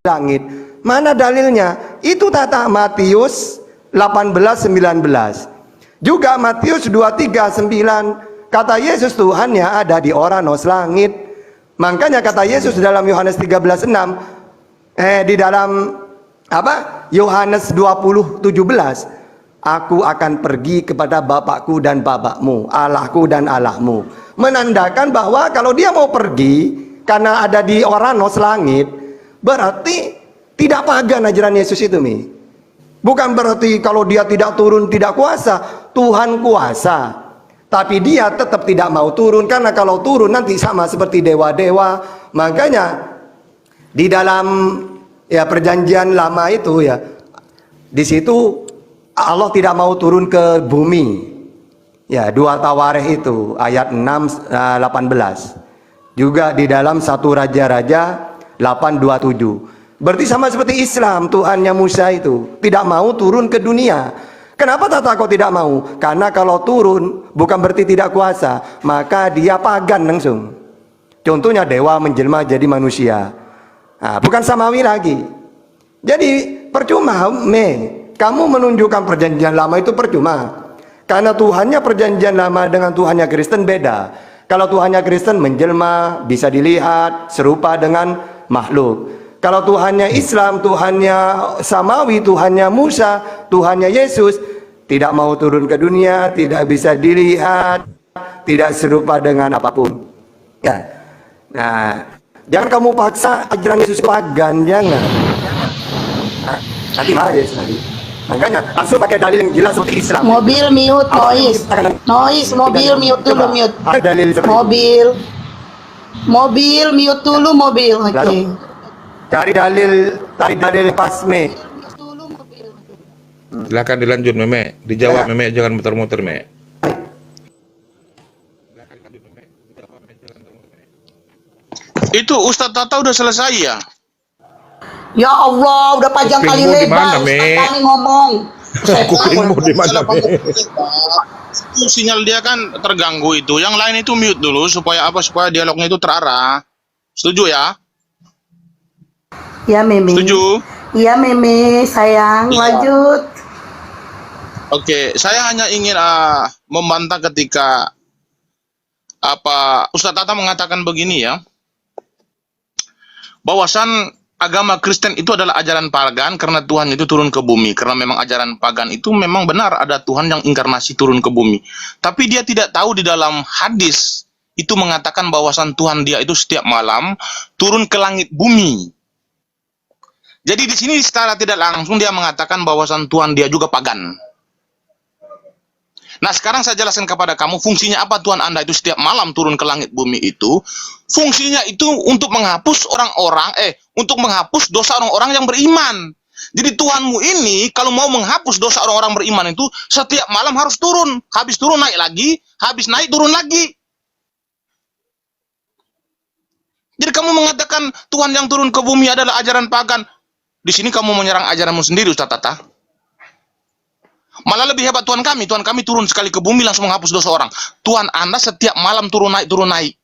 langit. Mana dalilnya? Itu tata Matius 18:19. Juga Matius 23:9. Kata Yesus, Tuhannya ada di oranos langit. Makanya kata Yesus dalam Yohanes 13:6, di dalam Yohanes 20:17, aku akan pergi kepada Bapakku dan Bapakmu, Allahku dan Allahmu. Menandakan bahwa kalau dia mau pergi karena ada di oranos langit, berarti tidak pagan ajaran Yesus itu, Mi. Bukan berarti kalau dia tidak turun tidak kuasa. Tuhan kuasa, tapi dia tetap tidak mau turun, karena kalau turun nanti sama seperti dewa-dewa. Makanya di dalam perjanjian lama itu di situ Allah tidak mau turun ke bumi. 2 Tawarikh itu ayat 6-18. Juga di dalam 1 Raja-Raja 8:27. Berarti sama seperti Islam, Tuhannya Musa itu tidak mau turun ke dunia. Kenapa tata kau tidak mau? Karena kalau turun bukan berarti tidak kuasa, maka dia pagan langsung. Contohnya dewa menjelma jadi manusia. Bukan samawi lagi. Jadi percuma, kamu menunjukkan perjanjian lama itu percuma. Karena Tuhannya perjanjian lama dengan Tuhannya Kristen beda. Kalau Tuhannya Kristen menjelma, bisa dilihat serupa dengan makhluk. Kalau Tuhannya Islam, Tuhannya samawi, Tuhannya Musa, Tuhannya Yesus, tidak mau turun ke dunia, tidak bisa dilihat, tidak serupa dengan apapun. Nah, jangan kamu paksa ajaran Yesus pagan, jangan. Nanti marah Yesus lagi. Makanya langsung pakai dalil yang jelas seperti Islam. Mobil mute, noise, mobil mute dulu, mute. Mobil mute dulu, mobil. Oke. Cari dalil pas, Me. Silakan dilanjut, Meme. Dijawab, Meme, jangan muter-muter, Me. Itu Ustadz Tata udah selesai ya? Ya Allah, udah panjang kali lebar kami ngomong. Kupingmu di mana, Me? Sinyal dia kan terganggu itu. Yang lain itu mute dulu supaya dialognya itu terarah. Setuju ya? Ya, Meme. Setuju? Iya, Meme, sayang, lanjut. Oke, saya hanya ingin membantah ketika Ustadz Tata mengatakan begini ya. Bahwasan agama Kristen itu adalah ajaran pagan karena Tuhan itu turun ke bumi. Karena memang ajaran pagan itu memang benar ada Tuhan yang inkarnasi turun ke bumi. Tapi dia tidak tahu di dalam hadis itu mengatakan bahwasan Tuhan dia itu setiap malam turun ke langit bumi. Jadi di sini secara tidak langsung dia mengatakan bahwasan Tuhan dia juga pagan. Nah, sekarang saya jelaskan kepada kamu fungsinya apa Tuhan Anda itu setiap malam turun ke langit bumi itu. Fungsinya itu untuk menghapus untuk menghapus dosa orang-orang yang beriman. Jadi Tuhanmu ini kalau mau menghapus dosa orang-orang beriman itu setiap malam harus turun. Habis turun naik lagi, habis naik turun lagi. Jadi kamu mengatakan Tuhan yang turun ke bumi adalah ajaran pagan. Di sini kamu menyerang ajaranmu sendiri, Ustaz Tata. Malah lebih hebat Tuhan kami turun sekali ke bumi langsung menghapus dosa orang. Tuhan Anda setiap malam turun naik.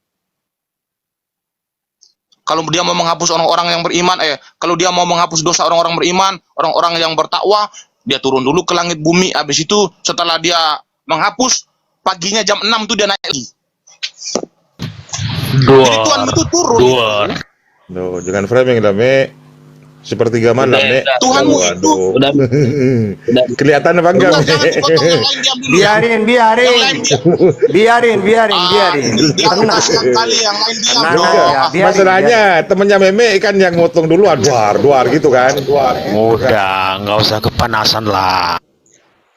Kalau dia mau menghapus orang-orang yang beriman, kalau dia mau menghapus dosa orang-orang beriman, orang-orang yang bertakwa, dia turun dulu ke langit bumi. Habis itu setelah dia menghapus, paginya jam 6 tuh dia naik lagi. Jadi Tuhan itu turun. Duh, jangan framing lah, Me. Sepertiga malam, Me. Tuhanmu itu udah kelihatan apa enggak, Me? Biarin. Masalahnya temennya Meme kan yang motong duluan, duar gitu kan. udah nggak usah kepanasan lah.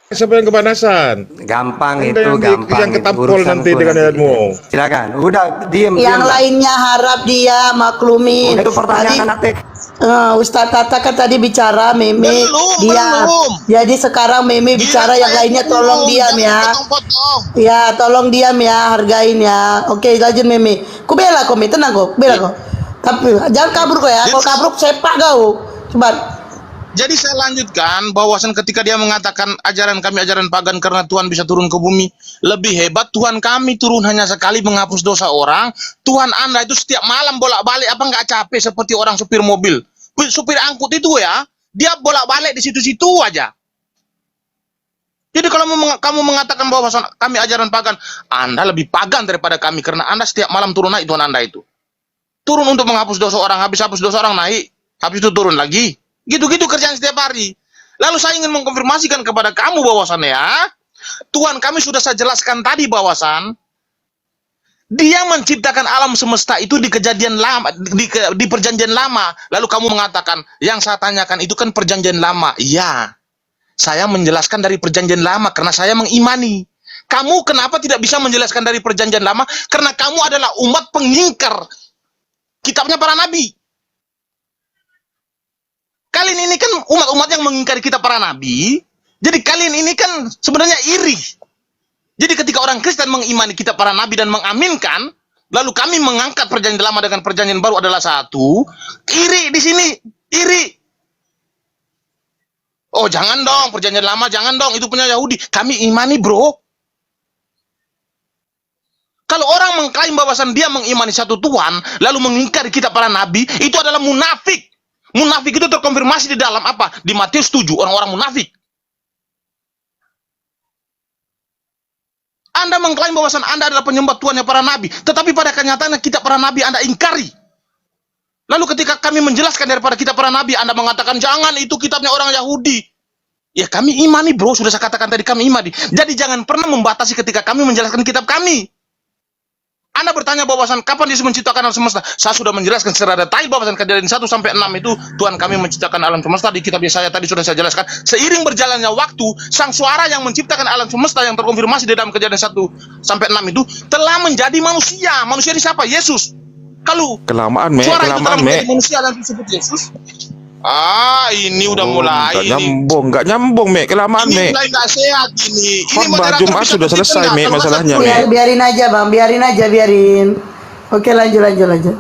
Siapa yang kepanasan? Gampang Anda itu, gampang. yang ketampol nanti dengan ayatmu. Silakan. Udah diam. Yang lainnya harap dia maklumin. Itu pertanyaan anak Ustadz Tata kan tadi bicara, Meme diam. Jadi sekarang Meme bicara, yang lainnya tolong diam ya. Ya, tolong diam ya, hargain ya. Oke, lanjut Meme. Ku bela kok, Me, tenang kok, bela kok. Tapi jangan kabur kok ya. Kalau kabur sepak kau. Coba. Jadi saya lanjutkan bahwasan ketika dia mengatakan ajaran kami ajaran pagan karena Tuhan bisa turun ke bumi, lebih hebat Tuhan kami turun hanya sekali menghapus dosa orang. Tuhan Anda itu setiap malam bolak-balik, apa nggak capek seperti orang supir mobil supir angkut itu ya, dia bolak-balik di situ-situ aja. Jadi kalau kamu mengatakan bahwa kami ajaran pagan, Anda lebih pagan daripada kami karena Anda setiap malam turun naik Tuhan Anda itu. Turun untuk menghapus dosa orang, habis hapus dosa orang naik, habis itu turun lagi. Gitu-gitu kerjaan setiap hari. Lalu saya ingin mengkonfirmasikan kepada kamu bahwasannya ya, Tuhan kami sudah saya jelaskan tadi bahwasan Dia menciptakan alam semesta itu di kejadian lama, di perjanjian lama. Lalu kamu mengatakan, yang saya tanyakan itu kan perjanjian lama. Iya, saya menjelaskan dari perjanjian lama karena saya mengimani. Kamu kenapa tidak bisa menjelaskan dari perjanjian lama? Karena kamu adalah umat pengingkar kitabnya para nabi. Kalian ini kan umat-umat yang mengingkari kitab para nabi. Jadi kalian ini kan sebenarnya iri. Jadi ketika orang Kristen mengimani kitab para nabi dan mengaminkan, lalu kami mengangkat perjanjian lama dengan perjanjian baru adalah satu, iri di sini, iri. Oh jangan dong, perjanjian lama jangan dong, itu punya Yahudi. Kami imani bro. Kalau orang mengklaim bahwasan dia mengimani satu Tuhan, lalu mengingkari kitab para nabi, itu adalah munafik. Munafik itu terkonfirmasi di dalam apa? Di Matius 7, orang-orang munafik. Anda mengklaim bahwasan Anda adalah penyembah Tuhan yang para nabi, tetapi pada kenyataannya kitab para nabi Anda ingkari. Lalu ketika kami menjelaskan daripada kitab para nabi, Anda mengatakan jangan itu kitabnya orang Yahudi. Ya kami imani bro, sudah saya katakan tadi kami imani. Jadi jangan pernah membatasi ketika kami menjelaskan kitab kami. Anda bertanya bahwasan kapan Yesus menciptakan alam semesta? Saya sudah menjelaskan secara detail bahwasan Kejadian 1 sampai 6 itu Tuhan kami menciptakan alam semesta di kitab Yesaya tadi sudah saya jelaskan. Seiring berjalannya waktu, sang suara yang menciptakan alam semesta yang terkonfirmasi di dalam Kejadian 1 sampai 6 itu telah menjadi manusia. Manusia ini siapa? Yesus. Kalau Kelamaan, Me. suara itu telah Kelamaan, Me. menjadi manusia dan disebut Yesus. Ini udah mulai Nggak nyambung, Me. Kelamaan, ini Me. mulai nggak sehat ini. Khotbah moderator Jumat bisa sudah tertib selesai, nggak? Me, Kalau masalahnya, masa- Me. Biarin aja bang, biarin. Oke lanjut.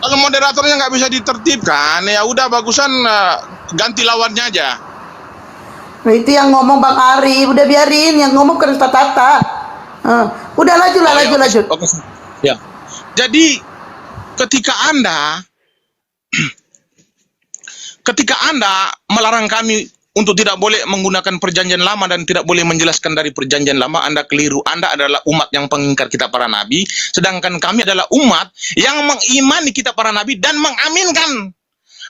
Kalau moderatornya nggak bisa ditertibkan, ya udah bagusan ganti lawannya aja. Nah, itu yang ngomong Bang Ari, udah biarin yang ngomong kan Ustaz Tata. Udah lanjut. Oke. Ya. Jadi ketika Anda melarang kami untuk tidak boleh menggunakan perjanjian lama dan tidak boleh menjelaskan dari perjanjian lama, Anda keliru. Anda adalah umat yang pengingkar kitab para nabi, sedangkan kami adalah umat yang mengimani kitab para nabi dan mengaminkan.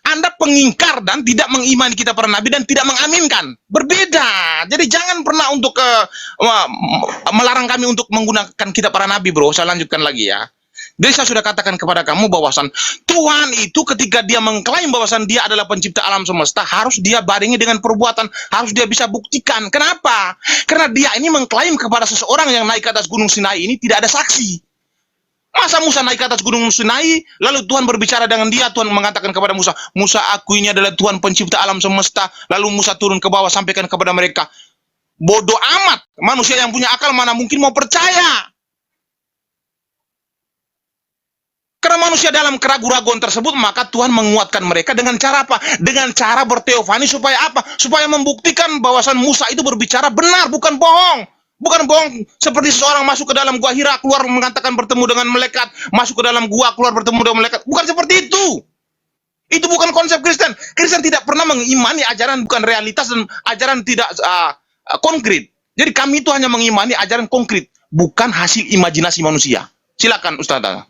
Anda pengingkar dan tidak mengimani kitab para nabi dan tidak mengaminkan. Berbeda. Jadi jangan pernah untuk melarang kami untuk menggunakan kitab para nabi, bro. Saya lanjutkan lagi ya. Jadi saya sudah katakan kepada kamu bahwasan Tuhan itu ketika dia mengklaim bahwasan dia adalah pencipta alam semesta, harus dia barengi dengan perbuatan, harus dia bisa buktikan. Kenapa? Karena dia ini mengklaim kepada seseorang yang naik ke atas gunung Sinai ini tidak ada saksi. Masa Musa naik ke atas gunung Sinai, lalu Tuhan berbicara dengan dia, Tuhan mengatakan kepada Musa, Musa aku ini adalah Tuhan pencipta alam semesta, lalu Musa turun ke bawah sampaikan kepada mereka. Bodoh amat, manusia yang punya akal mana mungkin mau percaya. Karena manusia dalam keraguan-raguan tersebut, maka Tuhan menguatkan mereka dengan cara apa? Dengan cara berteofani supaya apa? Supaya membuktikan bahwasan Musa itu berbicara benar, bukan bohong. Bukan bohong seperti seseorang masuk ke dalam gua Hira, keluar mengatakan bertemu dengan malaikat, masuk ke dalam gua, keluar bertemu dengan malaikat. Bukan seperti itu. Itu bukan konsep Kristen. Kristen tidak pernah mengimani ajaran bukan realitas dan ajaran tidak konkret. Jadi kami itu hanya mengimani ajaran konkret, bukan hasil imajinasi manusia. Silakan Ustazah.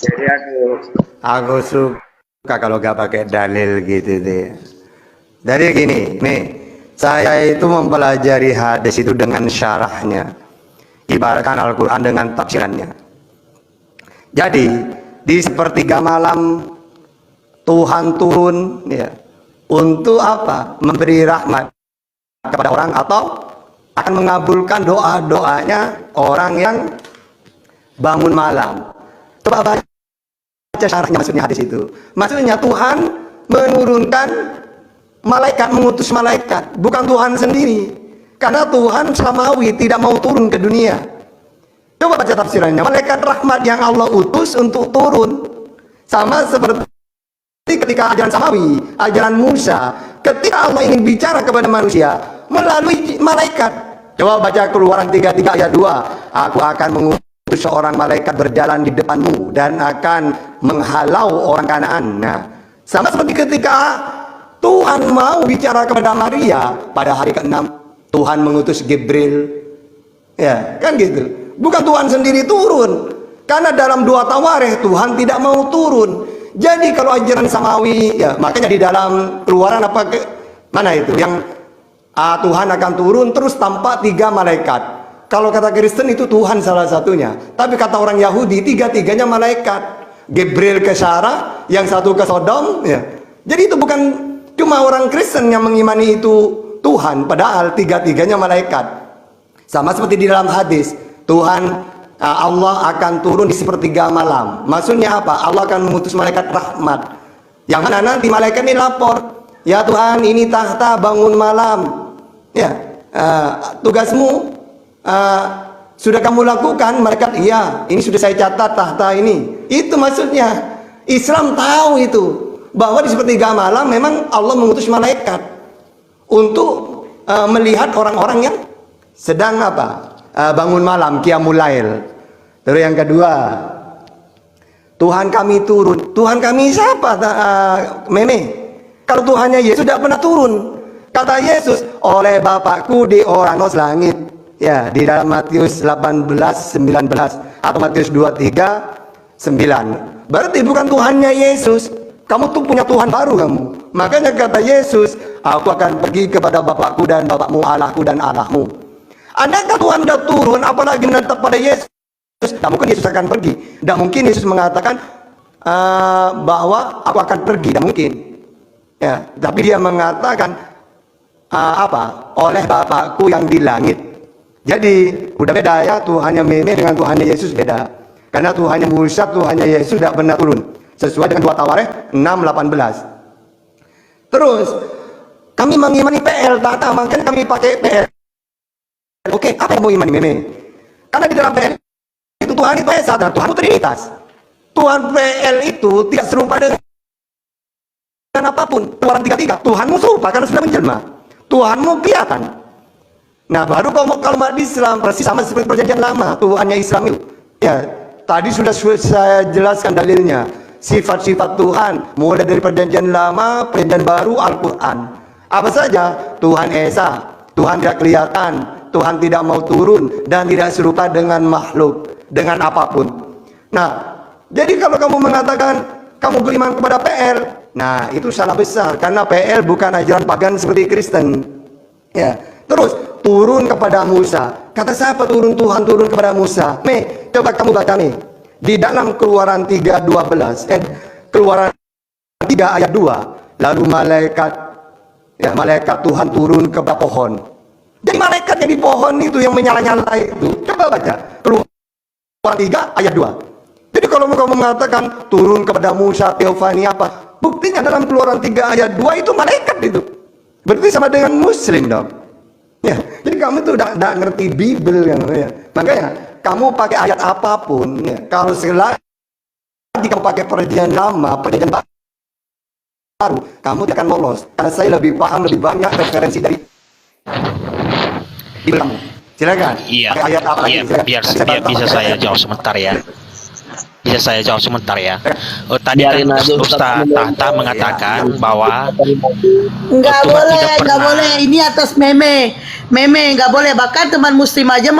Jadi aku suka kalau gak pakai dalil gitu deh. Jadi gini, nih saya itu mempelajari hadis itu dengan syarahnya, ibaratkan Al-Quran dengan tafsirannya. Jadi di sepertiga malam Tuhan turun ya, untuk apa? Memberi rahmat kepada orang atau akan mengabulkan doa-doanya orang yang bangun malam. Coba baca syarahnya, maksudnya hadis itu. Maksudnya Tuhan menurunkan malaikat, mengutus malaikat, bukan Tuhan sendiri. Karena Tuhan samawi tidak mau turun ke dunia. Coba baca tafsirannya. Malaikat rahmat yang Allah utus untuk turun. Sama seperti ketika ajaran samawi, ajaran Musa, ketika Allah ingin bicara kepada manusia melalui malaikat. Coba baca Keluaran 33 ayat 2. Aku akan mengutus seorang malaikat berjalan di depanmu dan akan menghalau orang Kanaan. Nah, sama seperti ketika Tuhan mau bicara kepada Maria pada hari ke-6, Tuhan mengutus Gabriel. Ya, kan gitu. Bukan Tuhan sendiri turun. Karena dalam 2 Tawarikh Tuhan tidak mau turun. Jadi kalau ajaran samawi, ya makanya di dalam Keluaran mana itu yang Tuhan akan turun terus tampak 3 malaikat. Kalau kata Kristen itu Tuhan salah satunya. Tapi kata orang Yahudi, 3-tiganya malaikat. Gabriel ke Sarah, yang satu ke Sodom. Ya. Jadi itu bukan cuma orang Kristen yang mengimani itu Tuhan, padahal 3-tiganya malaikat. Sama seperti di dalam hadis, Tuhan Allah akan turun di sepertiga malam. Maksudnya apa? Allah akan mengutus malaikat rahmat. Yang mana nanti malaikat ini lapor, ya Tuhan, ini tahta bangun malam. Ya, tugasmu sudah kamu lakukan. Mereka, iya, ini sudah saya catat tahta ini. Itu maksudnya. Islam tahu itu, bahwa di sepertiga malam memang Allah mengutus malaikat untuk melihat orang-orang yang sedang bangun malam, qiyamul lail. Terus yang kedua, Tuhan kami turun. Tuhan kami siapa? Meme. Kalau Tuhannya Yesus tidak pernah turun. Kata Yesus, oleh Bapakku di oranos langit. Ya, di dalam Matius 18:19 atau Matius 23:9. Berarti bukan Tuhannya Yesus. Kamu tuh punya Tuhan baru kamu. Makanya kata Yesus, aku akan pergi kepada Bapakku dan Bapakmu, Allahku dan Allahmu. Andaikan Tuhan sudah turun, apalagi menetap pada Yesus, tidak mungkin Yesus akan pergi. Tidak mungkin Yesus mengatakan bahwa aku akan pergi, tidak mungkin. Ya, tapi dia mengatakan oleh Bapakku yang di langit. Jadi udah beda ya, Tuhannya Meme dengan Tuhannya Yesus beda. Karena Tuhannya Musa, Tuhannya Yesus tidak pernah turun. Sesuai dengan 2 Tawarikh 6:18. Terus kami mengimani PL, makanya kami pakai PL. Oke, apa yang mau imani Meme? Karena di dalam PL itu Tuhan itu Esa dan Tuhan itu Trinitas. Tuhan PL itu tidak serupa dengan apapun. Keluaran 3:3, Tuhanmu serupa karena sudah menjelma. Tuhanmu kelihatan. Nah, baru kalau umat Islam persis sama seperti perjanjian lama, Tuhannya Islam itu. Ya, tadi sudah saya jelaskan dalilnya. Sifat-sifat Tuhan mulai dari perjanjian lama, perjanjian baru, Al-Quran. Apa saja? Tuhan Esa, Tuhan tidak kelihatan, Tuhan tidak mau turun, dan tidak serupa dengan makhluk, dengan apapun. Nah, jadi kalau kamu mengatakan kamu beriman kepada PL, nah itu salah besar, karena PL bukan ajaran pagan seperti Kristen. Ya, terus turun kepada Musa. Kata siapa turun? Tuhan turun kepada Musa. Coba kamu baca di dalam Keluaran 3:12, Keluaran 3 ayat 2. Lalu malaikat Tuhan turun ke pohon. Jadi malaikat yang di pohon itu yang menyala-nyala itu. Coba baca Keluaran 3 ayat 2. Jadi kalau kamu mengatakan turun kepada Musa, teofani apa? Buktinya dalam Keluaran 3 ayat 2 itu malaikat itu. Berarti sama dengan muslim dong. Ya, jadi kamu tuh tidak ngerti Bible kan, ya. Makanya kamu pakai ayat apapun, ya. Kalau selagi kamu pakai perjanjian lama, perjanjian baru, kamu tidak akan lolos. Karena saya lebih paham, lebih banyak referensi dari Bible kamu. Silakan. Iya, Pakai ayat apa iya, lagi? Silakan. biar Saya bisa tambah. saya jawab sebentar ya. Bisa saya jawab sebentar ya. Tadi Biarin kan aja, Ustaz Tahta mengatakan bahwa Nggak Tuhan boleh, tidak nggak pernah- boleh. Ini atas Meme, nggak boleh. Bahkan teman Muslim aja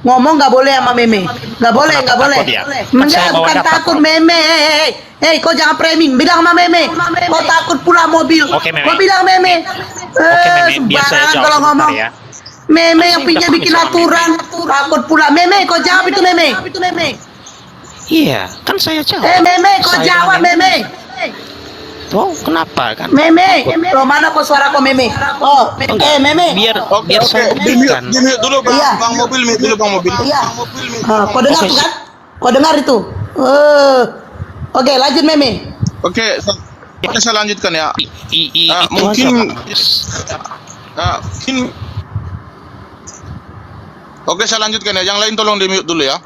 ngomong nggak boleh sama Meme. Nggak boleh, Kenapa nggak boleh. takut ya? Kan saya Enggak, bawa bukan data takut kok. Meme. Hei, kau jangan framing. Bilang sama Meme. Kau takut pula mobil. Oke, Meme. Kau bilang Meme. Oke, Meme, biar saya sembarangan jawab kalau sebentar ngomong. ya. Meme Kan yang saya punya minta bikin pamit sama aturan. Takut pula. Meme, kau jawab itu Meme. Iya, kan saya jawab. Meme, kau Saya jawab dengan Meme. Oh, kenapa kan? Meme, mana kau suara kau Meme? Oh, Meme. Biar saya Oke, buktikan. di-mute dulu bang, Iya. bang mobil, mute dulu bang mobil. Iya. Kau dengar Oke, tuh kan? Kau dengar itu? Oke, lanjut Meme. Oke, saya lanjutkan ya. Itu Mungkin- aja, Pak. Mungkin Oke, saya lanjutkan ya. Yang lain tolong di mute dulu ya.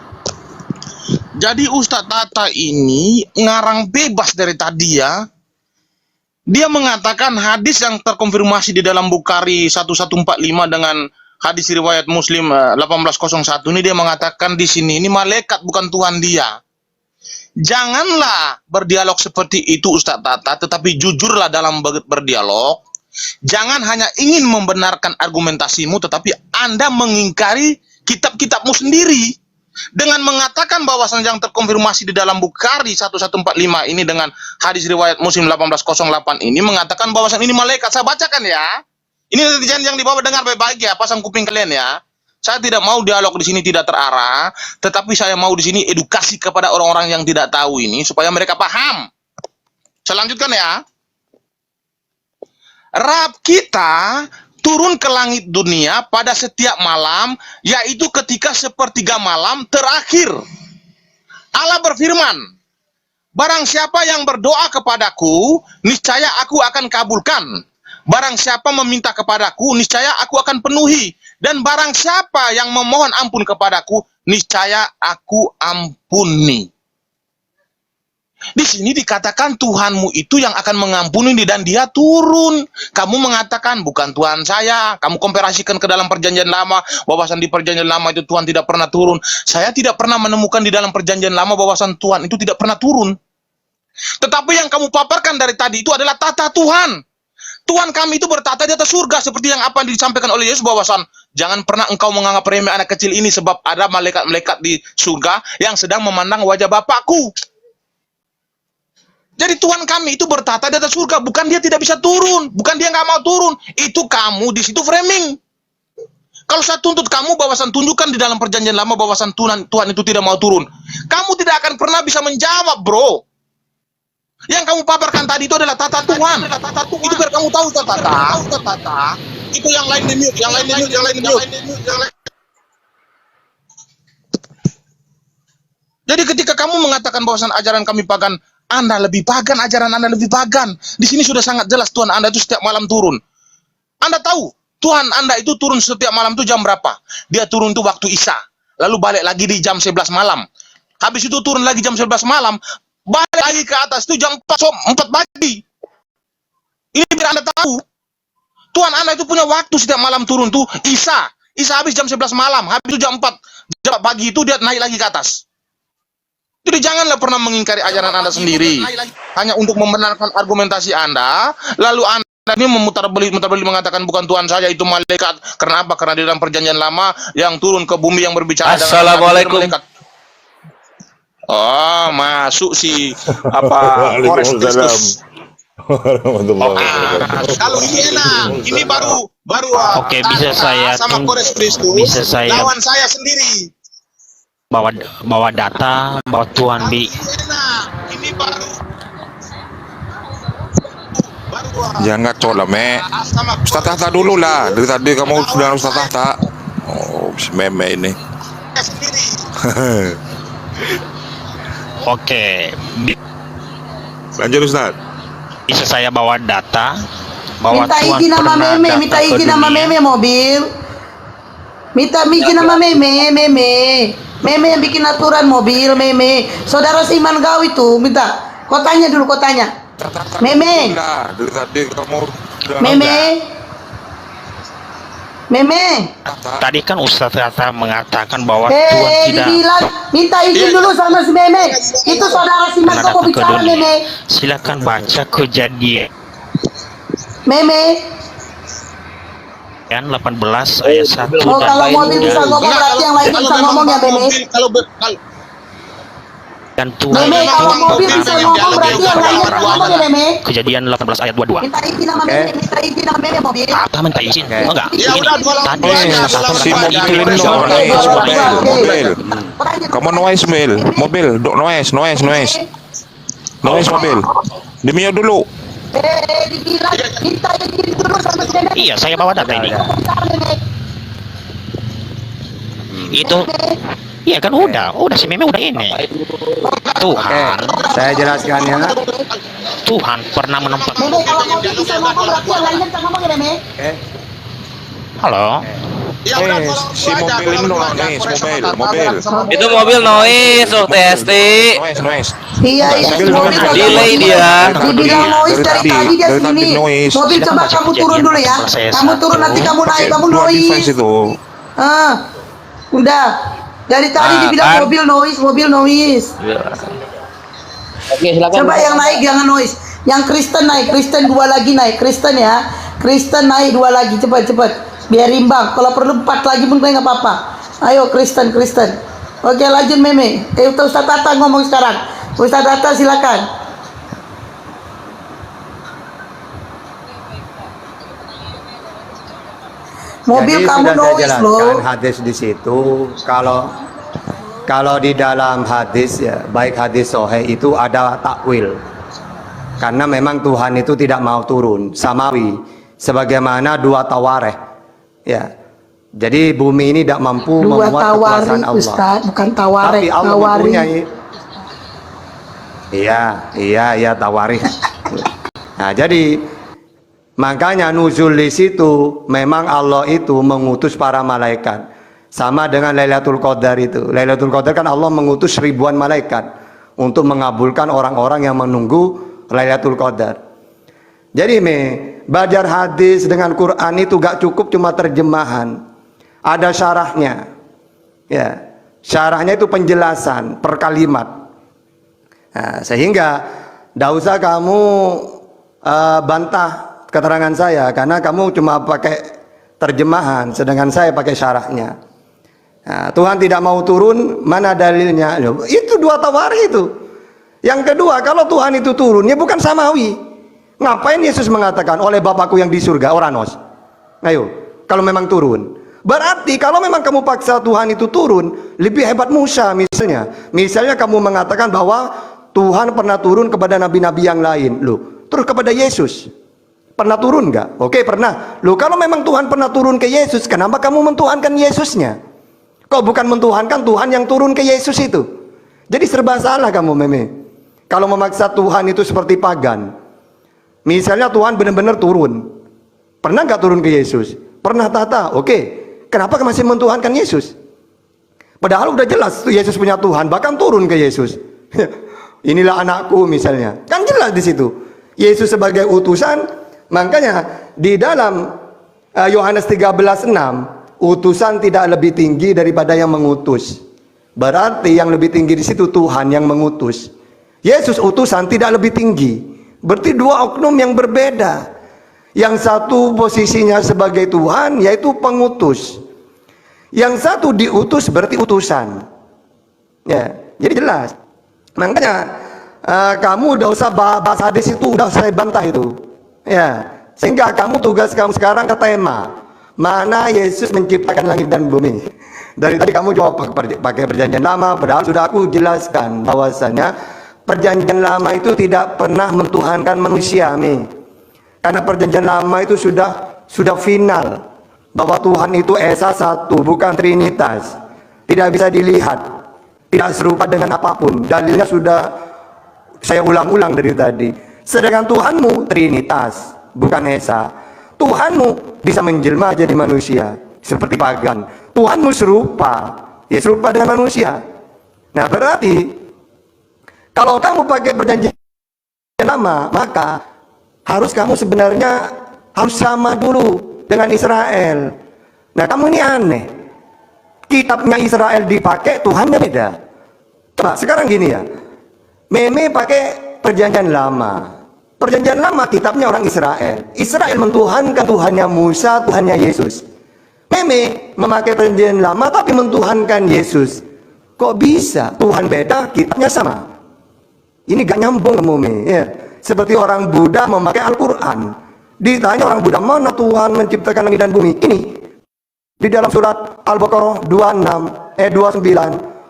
Jadi Ustadz Tata ini ngarang bebas dari tadi ya. Dia mengatakan hadis yang terkonfirmasi di dalam Bukhari 1145 dengan hadis riwayat Muslim 1801 ini dia mengatakan di sini ini malaikat bukan Tuhan dia. Janganlah berdialog seperti itu Ustaz Tata, tetapi jujurlah dalam berdialog. Jangan hanya ingin membenarkan argumentasimu, tetapi Anda mengingkari kitab-kitabmu sendiri. Dengan mengatakan bahwasan yang terkonfirmasi di dalam Bukhari 1145 ini dengan hadis riwayat Muslim 1808 ini mengatakan bahwasan ini malaikat. Saya bacakan ya. Ini netizen yang di bawah dengar baik-baik ya, pasang kuping kalian ya. Saya tidak mau dialog di sini tidak terarah, tetapi saya mau di sini edukasi kepada orang-orang yang tidak tahu ini supaya mereka paham. Saya lanjutkan ya. Rab kita turun ke langit dunia pada setiap malam, yaitu ketika sepertiga malam terakhir. Allah berfirman, barang siapa yang berdoa kepadaku, niscaya aku akan kabulkan. Barang siapa meminta kepadaku, niscaya aku akan penuhi. Dan barang siapa yang memohon ampun kepadaku, niscaya aku ampuni. Di sini dikatakan Tuhanmu itu yang akan mengampuni dan dia turun. Kamu mengatakan bukan Tuhan saya. Kamu komparasikan ke dalam perjanjian lama, bahwasan di perjanjian lama itu Tuhan tidak pernah turun. Saya tidak pernah menemukan di dalam perjanjian lama bahwasan Tuhan itu tidak pernah turun. Tetapi yang kamu paparkan dari tadi itu adalah tata Tuhan. Tuhan kami itu bertata di atas surga, seperti yang apa yang disampaikan oleh Yesus bahwasan jangan pernah engkau menganggap remeh anak kecil ini, sebab ada malaikat-malaikat di surga yang sedang memandang wajah Bapakku. Jadi Tuhan kami itu bertata di atas surga, bukan dia tidak bisa turun, bukan dia nggak mau turun. Itu kamu di situ framing. Kalau saya tuntut kamu bahwasan tunjukkan di dalam perjanjian lama bahwasan Tuhan itu tidak mau turun, kamu tidak akan pernah bisa menjawab, bro. Yang kamu paparkan tadi itu adalah tata Tuhan. Itu biar kamu tahu tata. Itu yang lain di mute, yang lain di mute. Jadi ketika kamu mengatakan bahwasan ajaran kami pagan, Anda lebih pagan, ajaran Anda lebih pagan. Di sini sudah sangat jelas Tuhan Anda itu setiap malam turun. Anda tahu, Tuhan Anda itu turun setiap malam itu jam berapa? Dia turun itu waktu Isya. Lalu balik lagi di jam 11 malam. Habis itu turun lagi jam 11 malam. Balik lagi ke atas itu jam 4 pagi. Ini biar Anda tahu. Tuhan Anda itu punya waktu setiap malam turun tuh Isya. Isya habis jam 11 malam. Habis itu jam 4 pagi itu dia naik lagi ke atas. Jadi janganlah pernah mengingkari ajaran Anda sendiri hanya untuk membenarkan argumentasi Anda, lalu Anda ini memutar-balik mengatakan bukan Tuhan saja itu malaikat. Karena apa? Karena di dalam perjanjian lama yang turun ke bumi yang berbicara Assalamualaikum. malaikat. Oh, masuk si apa Kores Kristus. Kalau ini enak, ini baru Oke, bisa saya sama Kores Kristus, bisa saya lawan saya sendiri. bawa data, bawa Tuhan bi. Ini baru Jangan cok lah, Me. Ustaz Tahta dulu lah. Dari tadi kamu sudah Ustaz Tahta. Oh, si meme ini. Oke, Lanjut Ustaz. bisa saya bawa data, bawa Minta Tuhan izin sama pernah meme, datang minta ke izin sama dunia. meme mobil. Minta izin sama meme yang bikin aturan mobil, meme. Saudara Siman Gau itu minta. Kotanya dulu kotanya. Meme. Dari tadi kamu sudah Meme. Tadi kan Ustaz Tahta mengatakan bahwa Tuhan tidak dibilang minta izin dulu sama si meme. Itu saudara Siman pernah Gau mau datang ke bicara dunia. meme. Silakan baca Kejadian Meme. 18 ayat 1 Oh, dan kalau ayat mobil bisa 3. ngomong berarti yang lain bisa ngomong ya meme. Dan Tuhan Meme itu kalau mobil pernah bisa ngomong berarti yang lain bisa ngomong ya meme. Kejadian 18 ayat 22. Minta izin sama meme, minta izin sama meme mobil. Apa minta izin? Oh, enggak. Ya Ini udah, dua lawan tadi dua aja, Ustaz Tahta Si mengatakan mobil itu ini orang noise, yang mobil. Kamu noise, mobil, noise. Noise mobil. Dimio dulu. Dibilang minta izin dulu sama si meme. Iya, saya bawa data ini. Itu iya kan udah si meme udah ini. Tuhan, Saya jelaskan ya. Tuhan pernah menempatkan. Meme kalau mobil bisa ngomong berarti yang lainnya bisa ngomong ya meme. Halo. Ya udah Nis, tolong si gua aja, mobil ini tolong gua dong, aja. Nis, Aku sama mobil, Tata, mobil. berantem sama Itu mobil. mobil noise, TST. Noise. Iya, iya, si Mobil mobil noise. kagak Delay mau. dia. Dibilang noise dari tadi dia dari tadi sini. noise. Mobil Kita coba masih kamu turun kejadian dulu ya. waktu saya Kamu turun satu. nanti kamu naik, Pakai kamu dua device noise. itu. Ah, udah. Dari tadi Ah, dibilang kan? mobil noise, mobil noise. Oke, silakan. Coba yang naik jangan noise. Yang Kristen naik, Kristen dua lagi naik, Kristen ya. Kristen naik dua lagi, cepat. Biar imbang. Kalau perlu 4 lagi pun nggak apa-apa. Ayo Kristen. Oke lanjut Meme. Ustaz Tata ngomong sekarang. Ustaz Tata silakan. Mobil Jadi kamu sudah saya noise jelaskan loh. hadis di situ. Kalau di dalam hadis ya, baik hadis sahih itu ada takwil. Karena memang Tuhan itu tidak mau turun samawi sebagaimana dua tawareh. Ya. Jadi bumi ini tidak mampu Dua memuat tawari kekuasaan Allah. Ustaz, bukan tawareh, Tapi Allah tawari. mempunyai. Iya tawari. Nah, jadi makanya nuzul di situ memang Allah itu mengutus para malaikat. Sama dengan Lailatul Qadar itu. Lailatul Qadar kan Allah mengutus ribuan malaikat untuk mengabulkan orang-orang yang menunggu Lailatul Qadar. Jadi belajar hadis dengan Quran itu gak cukup cuma terjemahan. Ada syarahnya. Ya, syarahnya itu penjelasan per kalimat. Nah, sehingga tidak usah kamu bantah keterangan saya karena kamu cuma pakai terjemahan sedangkan saya pakai syarahnya. Nah, Tuhan tidak mau turun, mana dalilnya? Loh, itu dua tawari itu. Yang kedua, kalau Tuhan itu turunnya bukan samawi. Ngapain Yesus mengatakan oleh Bapakku yang di surga, oranos? Ayo, kalau memang turun. Berarti kalau memang kamu paksa Tuhan itu turun, lebih hebat Musa misalnya. Misalnya kamu mengatakan bahwa Tuhan pernah turun kepada nabi-nabi yang lain. Loh, terus kepada Yesus pernah turun nggak? Oke, pernah. Loh, kalau memang Tuhan pernah turun ke Yesus, kenapa kamu mentuhankan Yesusnya? Kok bukan mentuhankan Tuhan yang turun ke Yesus itu? Jadi serba salah kamu Meme. Kalau memaksa Tuhan itu seperti pagan. Misalnya Tuhan benar-benar turun. Pernah nggak turun ke Yesus? Pernah Tata. Oke. Kenapa masih mentuhankan Yesus? Padahal udah jelas tuh Yesus punya Tuhan, bahkan turun ke Yesus. Inilah anakku misalnya. Kan jelas di situ. Yesus sebagai utusan, makanya di dalam Yohanes 13:6, utusan tidak lebih tinggi daripada yang mengutus. Berarti yang lebih tinggi di situ Tuhan yang mengutus. Yesus utusan tidak lebih tinggi. Berarti dua oknum yang berbeda. Yang satu posisinya sebagai Tuhan yaitu pengutus. Yang satu diutus berarti utusan. Ya, jadi jelas. Makanya kamu udah usah bahas hadis itu, udah saya bantah itu. Ya, sehingga tugas kamu sekarang ke tema. Mana Yesus menciptakan langit dan bumi? Dari tadi kamu jawab pakai perjanjian lama, padahal sudah aku jelaskan bahwasanya perjanjian lama itu tidak pernah mentuhankan manusia, Karena perjanjian lama itu sudah final bahwa Tuhan itu Esa satu, bukan Trinitas. Tidak bisa dilihat, tidak serupa dengan apapun. Dalilnya sudah saya ulang-ulang dari tadi. Sedangkan Tuhanmu Trinitas, bukan Esa. Tuhanmu bisa menjelma jadi manusia seperti pagan. Tuhanmu serupa, ya serupa dengan manusia. Nah berarti kalau kamu pakai perjanjian lama, maka harus kamu sebenarnya harus sama dulu dengan Israel. Nah kamu ini aneh. Kitabnya Israel dipakai, Tuhannya beda. Coba sekarang gini ya, Meme pakai perjanjian lama. Perjanjian lama kitabnya orang Israel. Israel mentuhankan Tuhannya Musa, Tuhannya Yesus. Meme memakai perjanjian lama tapi mentuhankan Yesus. Kok bisa? Tuhan beda, kitabnya sama. Ini gak nyambung Meme ya. Seperti orang Buddha memakai Al-Quran. Ditanya orang Buddha, mana Tuhan menciptakan langit dan bumi? Ini di dalam surat Al-Baqarah 29,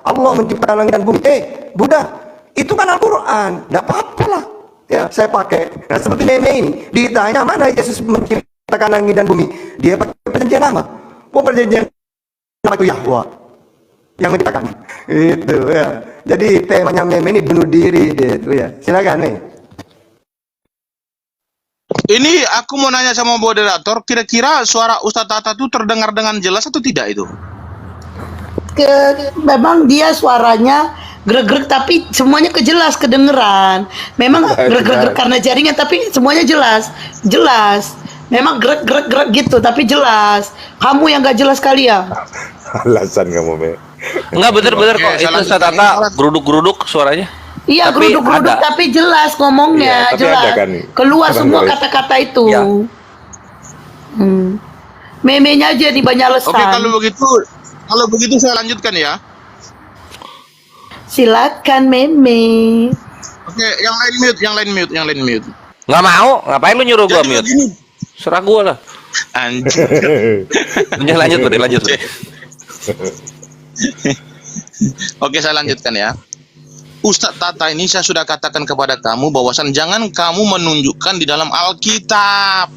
Allah menciptakan langit dan bumi. Buddha, itu kan Al-Quran, tidak apa-apa lah. Ya, saya pakai. Nah, seperti Meme ini, ditanya mana Yesus menciptakan langit dan bumi? Dia pakai perjanjian lama. Perjanjian lama itu Yahwa yang menciptakan. Itu ya. Jadi temanya Meme ini bunuh diri, itu ya. Silakan Ini aku mau nanya sama moderator, kira-kira suara Ustadz Tata itu terdengar dengan jelas atau tidak itu? Memang dia suaranya greg-greg tapi semuanya kedengeran. Memang greg-greg karena jaringan tapi semuanya jelas. Memang greg-greg gitu tapi jelas. Kamu yang gak jelas kali ya. Alasan kamu, Me. Enggak bener-bener Oke, kok. Itu salah- Satata geruduk-geruduk suaranya. Iya, Tapi geruduk-geruduk ada. tapi jelas ngomongnya, Iya, tapi jelas. ada kan Keluar orang semua lain. kata-kata itu. Ya. Memenya aja di banyak Oke, kalau begitu saya lanjutkan ya. Silakan meme. Oke, yang lain mute. Nggak mau, ngapain lu nyuruh gua Jadi mute? begini, Serah gua lah. anjir. Lanjut, lanjut. Oke, saya lanjutkan ya. Ustadz Tata ini saya sudah katakan kepada kamu bahwasan jangan kamu menunjukkan di dalam Alkitab.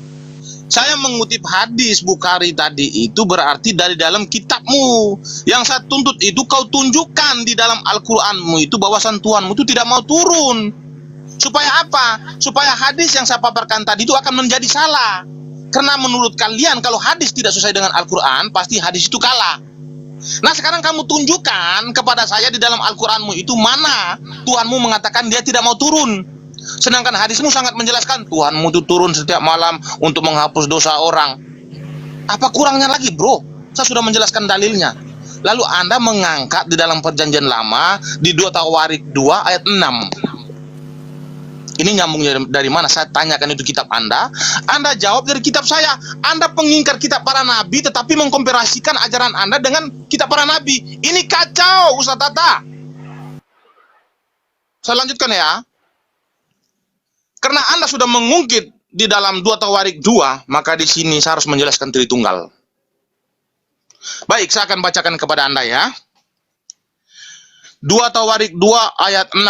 Saya mengutip hadis Bukhari tadi itu berarti dari dalam kitabmu. Yang saya tuntut itu kau tunjukkan di dalam Al-Quranmu itu bahwasan Tuhanmu itu tidak mau turun. Supaya apa? Supaya hadis yang saya paparkan tadi itu akan menjadi salah. Karena menurut kalian kalau hadis tidak sesuai dengan Al-Quran, pasti hadis itu kalah. Nah sekarang kamu tunjukkan kepada saya di dalam Al-Quranmu itu mana Tuhanmu mengatakan dia tidak mau turun. Sedangkan hadismu sangat menjelaskan Tuhanmu itu turun setiap malam untuk menghapus dosa orang. Apa kurangnya lagi bro? Saya sudah menjelaskan dalilnya. Lalu Anda mengangkat di dalam perjanjian lama di 2 Tawarik 2 ayat 6. Ini nyambungnya dari mana? Saya tanyakan itu kitab Anda jawab dari kitab saya. Anda pengingkar kitab para nabi tetapi mengkomparasikan ajaran Anda dengan kitab para nabi. Ini kacau Ustadz Tata. Saya lanjutkan ya. Karena Anda sudah mengungkit di dalam 2 Tawarik 2, maka di sini saya harus menjelaskan Tritunggal. Baik, saya akan bacakan kepada Anda ya. 2 Tawarik 2 ayat 6.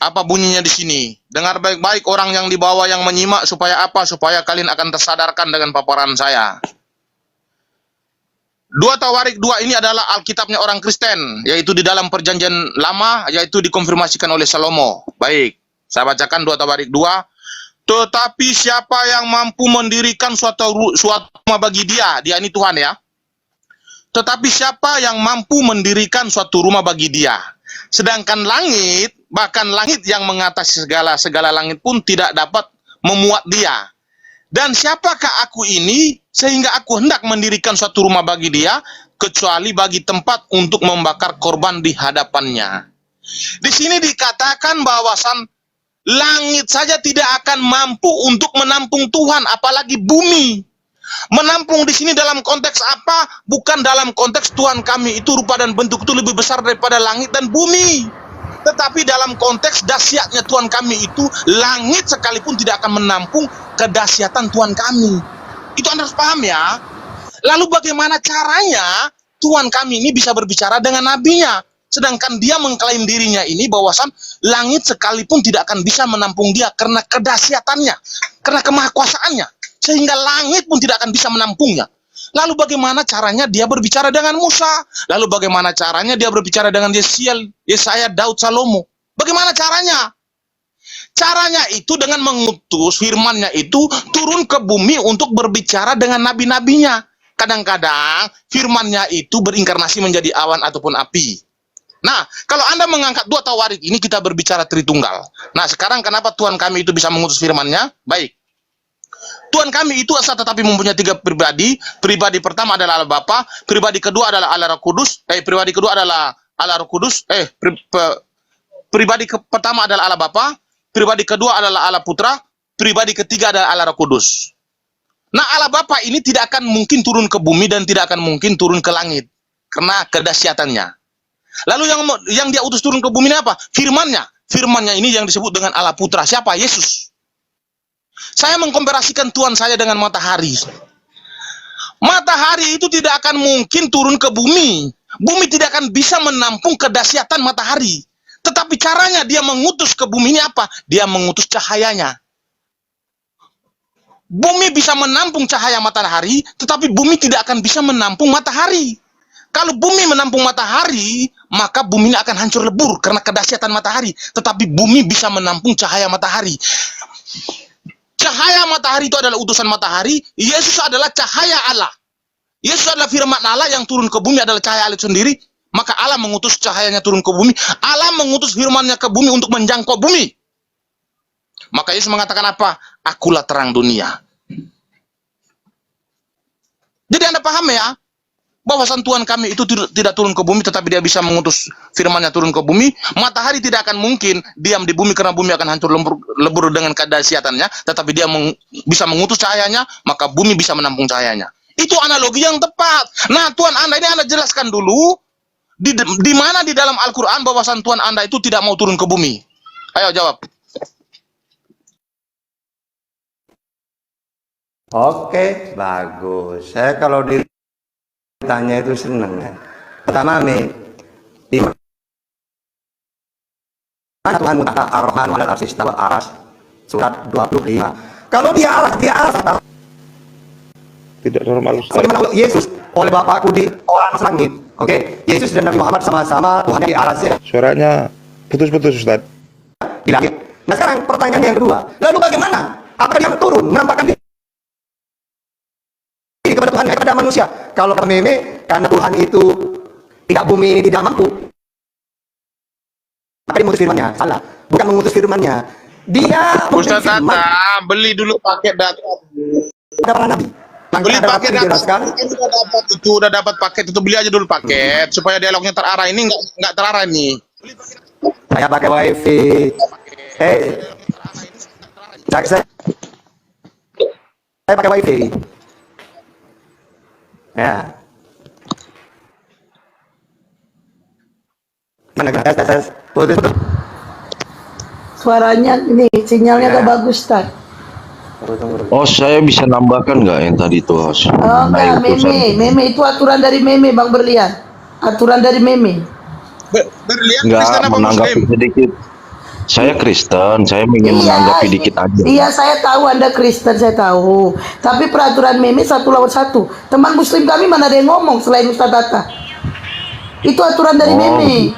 Apa bunyinya di sini? Dengar baik-baik orang yang di bawah yang menyimak supaya apa? Supaya kalian akan tersadarkan dengan paparan saya. 2 Tawarik 2 ini adalah Alkitabnya orang Kristen, yaitu di dalam perjanjian lama, yaitu dikonfirmasikan oleh Salomo. Baik, saya bacakan 2 Tawarik 2. Tetapi siapa yang mampu mendirikan suatu rumah bagi dia ini Tuhan ya. Tetapi siapa yang mampu mendirikan suatu rumah bagi dia? Sedangkan langit, bahkan langit yang mengatasi segala langit pun tidak dapat memuat dia. Dan siapakah aku ini sehingga aku hendak mendirikan suatu rumah bagi dia, kecuali bagi tempat untuk membakar korban di hadapannya. Di sini dikatakan bahwasan langit saja tidak akan mampu untuk menampung Tuhan, apalagi bumi. Menampung di sini dalam konteks apa? Bukan dalam konteks Tuhan kami itu rupa dan bentuk itu lebih besar daripada langit dan bumi. Tetapi dalam konteks dahsyatnya Tuhan kami itu, langit sekalipun tidak akan menampung kedahsyatan Tuhan kami. Itu Anda harus paham ya. Lalu bagaimana caranya Tuhan kami ini bisa berbicara dengan nabinya? Sedangkan dia mengklaim dirinya ini bahwasan langit sekalipun tidak akan bisa menampung dia karena kedahsyatannya, karena kemahakuasaannya. Sehingga langit pun tidak akan bisa menampungnya. Lalu bagaimana caranya dia berbicara dengan Musa? Lalu bagaimana caranya dia berbicara dengan Yesaya, Daud, Salomo? Bagaimana caranya? Caranya itu dengan mengutus firman-Nya itu turun ke bumi untuk berbicara dengan nabi-nabinya. Kadang-kadang firman-Nya itu berinkarnasi menjadi awan ataupun api. Nah, kalau Anda mengangkat 2 Tawarik ini kita berbicara Tritunggal. Nah, sekarang kenapa Tuhan kami itu bisa mengutus firman-Nya? Baik. Tuhan kami itu asa tetapi mempunyai 3 pribadi. Pribadi pertama adalah Allah Bapa, pribadi kedua adalah Allah Roh Kudus, pribadi kedua adalah Allah Roh Kudus, pribadi pertama adalah Allah Bapa, pribadi kedua adalah Allah Putra, pribadi ketiga adalah Allah Roh Kudus. Nah, Allah Bapa ini tidak akan mungkin turun ke bumi dan tidak akan mungkin turun ke langit karena kedahsyatannya. Lalu yang dia utus turun ke bumi ini apa? Firman-Nya. Firman-Nya ini yang disebut dengan Allah Putra. Siapa? Yesus. Saya mengkomparasikan Tuhan saya dengan matahari. Matahari itu tidak akan mungkin turun ke bumi. Bumi tidak akan bisa menampung kedahsyatan matahari. Tetapi caranya dia mengutus ke bumi ini apa? Dia mengutus cahayanya. Bumi bisa menampung cahaya matahari, tetapi bumi tidak akan bisa menampung matahari. Kalau bumi menampung matahari, maka bumi ini akan hancur lebur karena kedahsyatan matahari. Tetapi bumi bisa menampung cahaya matahari. cahaya matahari itu adalah utusan matahari, Yesus adalah cahaya Allah. Yesus adalah firman Allah yang turun ke bumi adalah cahaya Allah sendiri. Maka Allah mengutus cahayanya turun ke bumi. Allah mengutus firman-Nya ke bumi untuk menjangkau bumi. Maka Yesus mengatakan apa? Akulah terang dunia. Jadi Anda paham ya, bahwa Tuhan kami itu tidak turun ke bumi, tetapi dia bisa mengutus firman-Nya turun ke bumi. Matahari tidak akan mungkin diam di bumi karena bumi akan hancur lebur dengan kedahsyatannya, tetapi dia bisa mengutus cahayanya, maka bumi bisa menampung cahayanya. Itu analogi yang tepat. Nah, Tuhan Anda ini Anda jelaskan dulu, di mana di dalam Al-Quran bahwasan Tuhan Anda itu tidak mau turun ke bumi? Ayo jawab. Oke, bagus. Saya kalau ditanya itu seneng ya. Pertama, di mana Tuhan Ar-Rahman wal Arsy istawa, Aras surat 25. Kalau dia Allah Tidak normal, Ustaz. bagaimana Yesus oleh Bapakku di orang langit. Oke, Yesus dan Nabi Muhammad sama-sama Tuhan di aras ya, Suaranya putus-putus, Ustaz. di langit. Nah sekarang pertanyaan yang kedua, lalu bagaimana? Apakah dia turun menampakkan diri kepada Tuhan kepada manusia? Kalau meme karena Tuhan itu tidak bumi ini tidak mampu, maka dia mengutus firman-Nya. Salah, bukan mengutus firman-Nya. Dia Ustaz firman. Tata, beli dulu paket data. Ada para nabi. Beli Ada paket nabi data. dijelaskan. Udah dapat paket itu, beli aja dulu paket supaya dialognya terarah. Ini nggak terarah nih. Saya pakai wifi. Saya pakai wifi. Ya. Mana tes. Putus. Suaranya ini sinyalnya gak bagus, Ustaz. Oh, saya bisa nambahkan nggak yang tadi itu, Host? Oh enggak, meme itu aturan dari meme, Bang Berlian. Aturan dari meme. Berlian Nggak, Kristen apa menanggapi Muslim? sedikit. Saya Kristen, saya ingin menanggapi dikit aja. Iya, saya tahu Anda Kristen, saya tahu. Tapi peraturan meme 1 lawan 1. Teman Muslim kami mana ada yang ngomong selain Ustaz Tata. Itu aturan dari meme.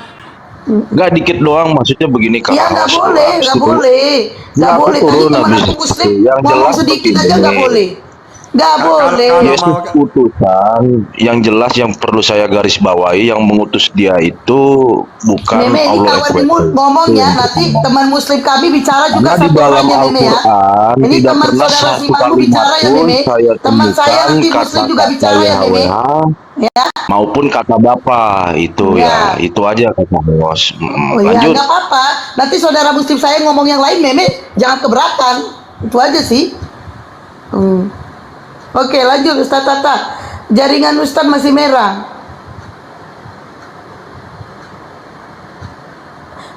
Nggak, dikit doang, maksudnya begini Kak. Iya, nggak boleh, nggak boleh, nggak aku boleh. Tadi turun teman habis aku itu. Muslim Yang ngomong jelas sedikit begini. aja nggak boleh, nggak boleh. Yesus utusan, yang jelas yang perlu saya garis bawahi, yang mengutus dia itu bukan Meme ini Allah kalau timur ngomongnya, nanti teman Muslim kami bicara juga Karena di satu dalam hal ya Meme ya. Al-Quran Ini tidak teman pernah saudara satu Simanmu kalimat bicara ya pun Meme. saya Teman saya temukan nanti Muslim juga kata-kata bicara ya Meme. YHWH Ya. maupun kata Bapa itu Ya. ya, itu aja kata Bos. Oh ya, Lanjut. nggak apa-apa. Nanti saudara Muslim saya ngomong yang lain, Meme jangan keberatan. Itu aja sih. Oke, lanjut Ustaz Tata. Jaringan Ustaz masih merah.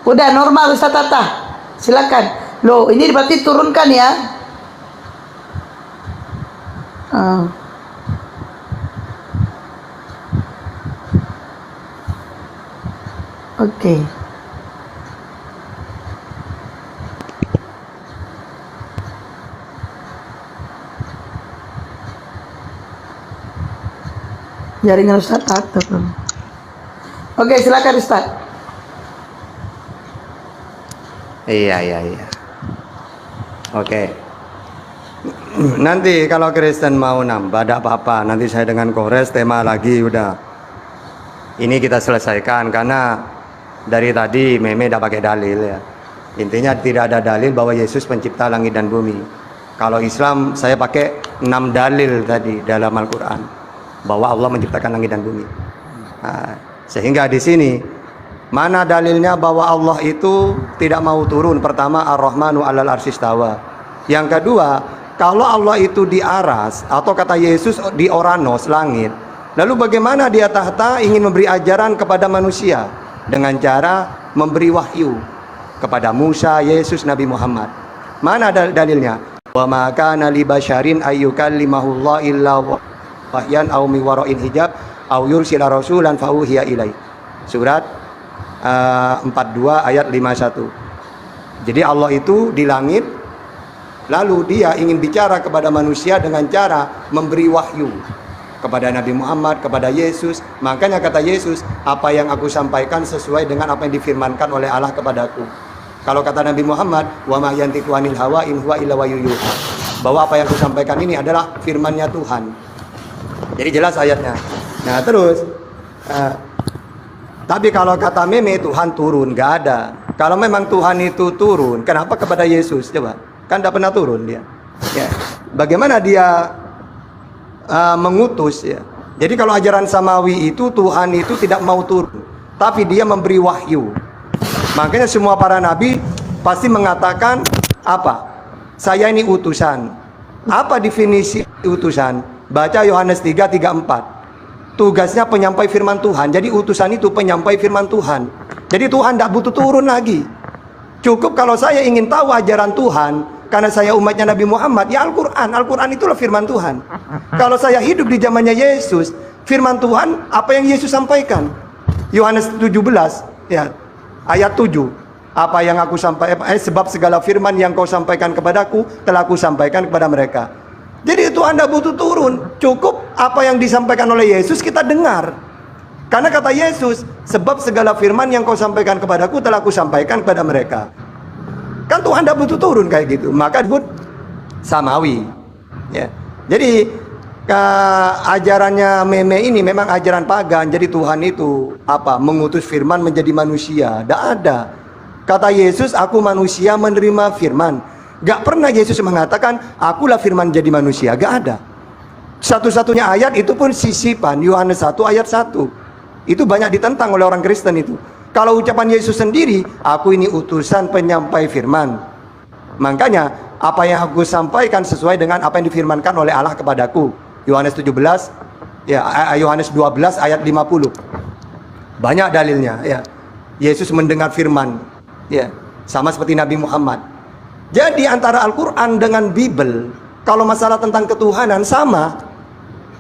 Udah normal Ustaz Tata. Silakan. Loh, ini berarti turunkan ya. Oke. Jaringan Ustaz Tata. Oke, silakan Ustaz. Iya. Oke. Nanti kalau Kristen mau nambah, tidak apa-apa. Nanti saya dengan Kores tema lagi udah. Ini kita selesaikan karena dari tadi meme tidak pakai dalil ya. Intinya tidak ada dalil bahwa Yesus pencipta langit dan bumi. Kalau Islam saya pakai 6 dalil tadi dalam Al-Quran bahwa Allah menciptakan langit dan bumi. Nah, sehingga di sini mana dalilnya bahwa Allah itu tidak mau turun? Pertama, Ar-Rahmanu 'alal arsy istawa. Yang kedua, kalau Allah itu di aras atau kata Yesus di oranos langit, lalu bagaimana dia tahta ingin memberi ajaran kepada manusia dengan cara memberi wahyu kepada Musa, Yesus, Nabi Muhammad? Mana dalilnya? Wa ma kana li basyarin ayyukallimahullah illa wahyan aw min wara'in hijab aw yursila rasulan fa uhiya ilai. Surat 42 ayat 51. Jadi Allah itu di langit, lalu dia ingin bicara kepada manusia dengan cara memberi wahyu kepada Nabi Muhammad, kepada Yesus. Makanya kata Yesus, apa yang aku sampaikan sesuai dengan apa yang difirmankan oleh Allah kepadaku. Kalau kata Nabi Muhammad, wa ma yantiqu anil hawa in huwa illa wahyun yuha. bahwa apa yang kusampaikan ini adalah firman-Nya Tuhan. Jadi jelas ayatnya. Nah terus, tapi kalau kata meme Tuhan turun, nggak ada. Kalau memang Tuhan itu turun, kenapa kepada Yesus? Coba, kan tidak pernah turun dia. Ya, bagaimana dia mengutus ya? Jadi kalau ajaran samawi itu Tuhan itu tidak mau turun, tapi dia memberi wahyu. Makanya semua para nabi pasti mengatakan apa? Saya ini utusan. Apa definisi utusan? Baca Yohanes 3:3-4. Tugasnya penyampai firman Tuhan. Jadi utusan itu penyampai firman Tuhan. Jadi Tuhan tidak butuh turun lagi. Cukup kalau saya ingin tahu ajaran Tuhan, karena saya umatnya Nabi Muhammad, ya Al-Quran. Al-Quran itulah firman Tuhan. Kalau saya hidup di zamannya Yesus, firman Tuhan apa yang Yesus sampaikan? Yohanes 17 ya, ayat 7. Apa yang aku sampaikan, sebab segala firman yang kau sampaikan kepadaku telah aku sampaikan kepada mereka. Jadi itu Anda butuh turun. Cukup apa yang disampaikan oleh Yesus kita dengar. Karena kata Yesus, sebab segala firman yang kau sampaikan kepadaku telah aku sampaikan kepada mereka. Kan Tuhan tidak butuh turun kayak gitu. Maka disebut samawi ya. Jadi ajarannya meme ini memang ajaran pagan. Jadi Tuhan itu apa? Mengutus firman menjadi manusia. Tidak ada. Kata Yesus, aku manusia menerima firman. Gak pernah Yesus mengatakan akulah firman jadi manusia. Gak ada. Satu-satunya ayat itu pun sisipan, Yohanes 1 ayat 1. Itu banyak ditentang oleh orang Kristen itu. Kalau ucapan Yesus sendiri, aku ini utusan penyampai firman. Makanya apa yang aku sampaikan sesuai dengan apa yang difirmankan oleh Allah kepadaku. Yohanes 17 ya, Yohanes 12 ayat 50. Banyak dalilnya ya. Yesus mendengar firman ya, sama seperti Nabi Muhammad. Jadi antara Al-Quran dengan Bible, kalau masalah tentang ketuhanan sama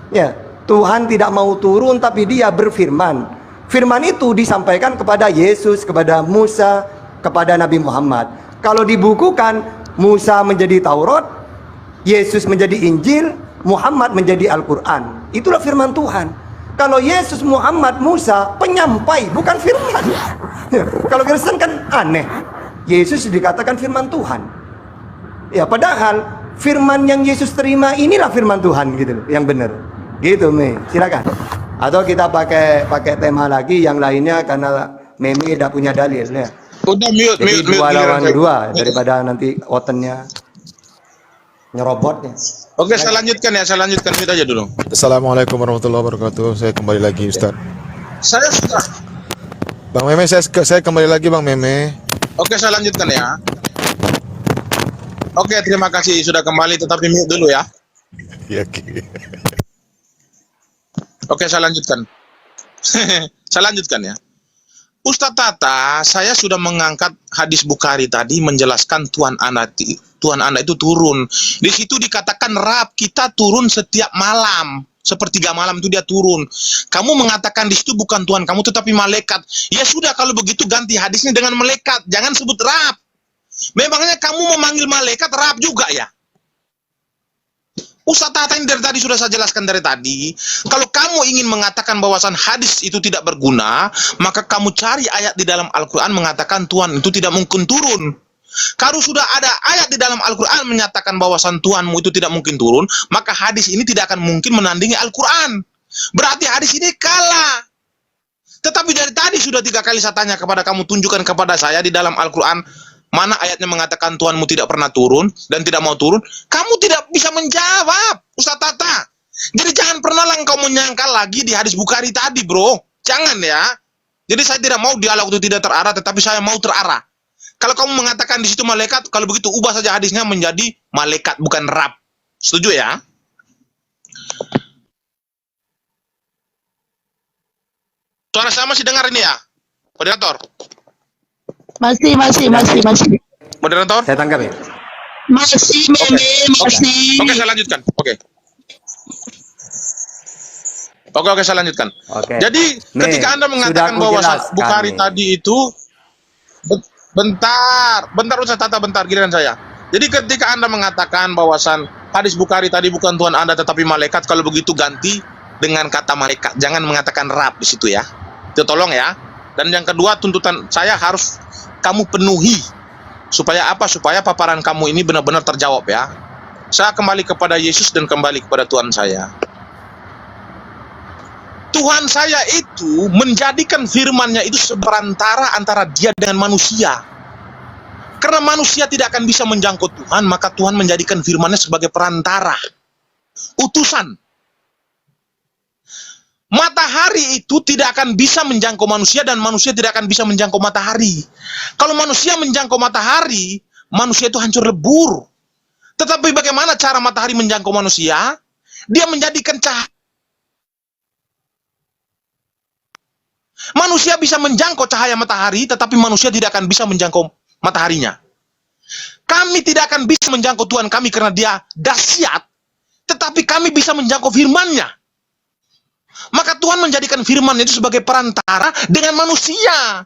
ya. Tuhan tidak mau turun tapi dia berfirman. Firman itu disampaikan kepada Yesus, kepada Musa, kepada Nabi Muhammad. Kalau dibukukan, Musa menjadi Taurat, Yesus menjadi Injil, Muhammad menjadi Al-Quran. Itulah firman Tuhan. Kalau Yesus, Muhammad, Musa penyampai, bukan firman. Kalau Kristen kan aneh. Yesus dikatakan firman Tuhan. Ya, padahal firman yang Yesus terima inilah firman Tuhan gitu loh, yang benar. Gitu, Me. Silakan. Atau kita pakai tema lagi yang lainnya karena Meme tidak punya dalil ya. Udah mute, Jadi mute, dua mute, lawan mute. dua daripada nanti otennya nyerobotnya. Oke, saya lanjutkan ya, saya lanjutkan mute aja dulu. Assalamualaikum warahmatullahi wabarakatuh. Saya kembali lagi, Ustaz. Saya sudah. Bang Meme, saya kembali lagi, Bang Meme. Oke, saya lanjutkan ya. Oke, terima kasih sudah kembali, tetapi mute dulu ya. Ya, oke. Oke, saya lanjutkan. Saya lanjutkan ya. Ustadz Tata, saya sudah mengangkat hadis Bukhari tadi menjelaskan Tuhan Anda itu turun. Di situ dikatakan Rab kita turun setiap malam. Sepertiga malam itu dia turun. Kamu mengatakan di situ bukan Tuhan kamu tetapi malaikat. Ya sudah, kalau begitu ganti hadisnya dengan malaikat. Jangan sebut Rab. Memangnya kamu memanggil malaikat Rab juga ya? Ustadz Tata ini dari tadi sudah saya jelaskan dari tadi. Kalau kamu ingin mengatakan bahwasan hadis itu tidak berguna, maka kamu cari ayat di dalam Al-Quran mengatakan Tuhan itu tidak mungkin turun. Kalau sudah ada ayat di dalam Al-Quran menyatakan bahwasan Tuhanmu itu tidak mungkin turun, maka hadis ini tidak akan mungkin menandingi Al-Quran. Berarti hadis ini kalah. Tetapi dari tadi sudah 3 kali saya tanya kepada kamu, tunjukkan kepada saya di dalam Al-Quran mana ayatnya mengatakan Tuhanmu tidak pernah turun dan tidak mau turun. Kamu tidak bisa menjawab, Ustaz Tata. Jadi jangan pernah engkau menyangkal lagi di hadis Bukhari tadi, bro. Jangan ya. Jadi saya tidak mau dialog itu tidak terarah, tetapi saya mau terarah. Kalau kamu mengatakan di situ malaikat, kalau begitu ubah saja hadisnya menjadi malaikat, bukan Rab. Setuju ya? Suara saya masih dengar ini ya, moderator? Masih. Moderator? Saya tangkap ya. Masih, Meme, masih. Oke, saya lanjutkan. Oke, saya lanjutkan. Oke. Jadi Nih, ketika Anda mengatakan sudah aku bahwa jelaskan Bukhari nih. tadi itu bentar Ustaz Tata, bentar giliran saya. Jadi ketika Anda mengatakan bahwasan hadis Bukhari tadi bukan Tuhan Anda tetapi malaikat, kalau begitu ganti dengan kata malaikat. Jangan mengatakan Rab di situ ya. Itu tolong ya. Dan yang kedua, tuntutan saya harus kamu penuhi. Supaya apa? Supaya paparan kamu ini benar-benar terjawab ya. Saya kembali kepada Yesus dan kembali kepada Tuhan saya. Tuhan saya itu menjadikan firman-Nya itu seperantara antara dia dengan manusia. Karena manusia tidak akan bisa menjangkau Tuhan, maka Tuhan menjadikan firman-Nya sebagai perantara, utusan. Matahari itu tidak akan bisa menjangkau manusia dan manusia tidak akan bisa menjangkau matahari. Kalau manusia menjangkau matahari, manusia itu hancur lebur. Tetapi bagaimana cara matahari menjangkau manusia? Dia menjadikan cahaya. Manusia bisa menjangkau cahaya matahari, tetapi manusia tidak akan bisa menjangkau mataharinya. Kami tidak akan bisa menjangkau Tuhan kami karena dia dahsyat, tetapi kami bisa menjangkau firman-Nya. Maka Tuhan menjadikan firman itu sebagai perantara dengan manusia.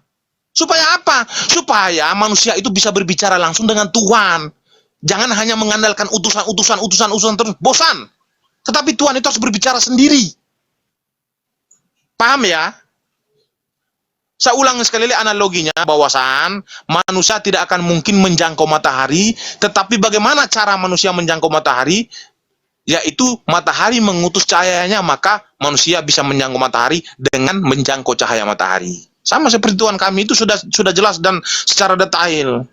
Supaya apa? Supaya manusia itu bisa berbicara langsung dengan Tuhan. Jangan hanya mengandalkan utusan terus bosan. Tetapi Tuhan itu harus berbicara sendiri. Paham ya? Saya ulang sekali lagi analoginya, bahwasan manusia tidak akan mungkin menjangkau matahari, tetapi bagaimana cara manusia menjangkau matahari? Yaitu matahari mengutus cahayanya, maka manusia bisa menjangkau matahari dengan menjangkau cahaya matahari. Sama seperti Tuhan kami itu sudah jelas dan secara detail.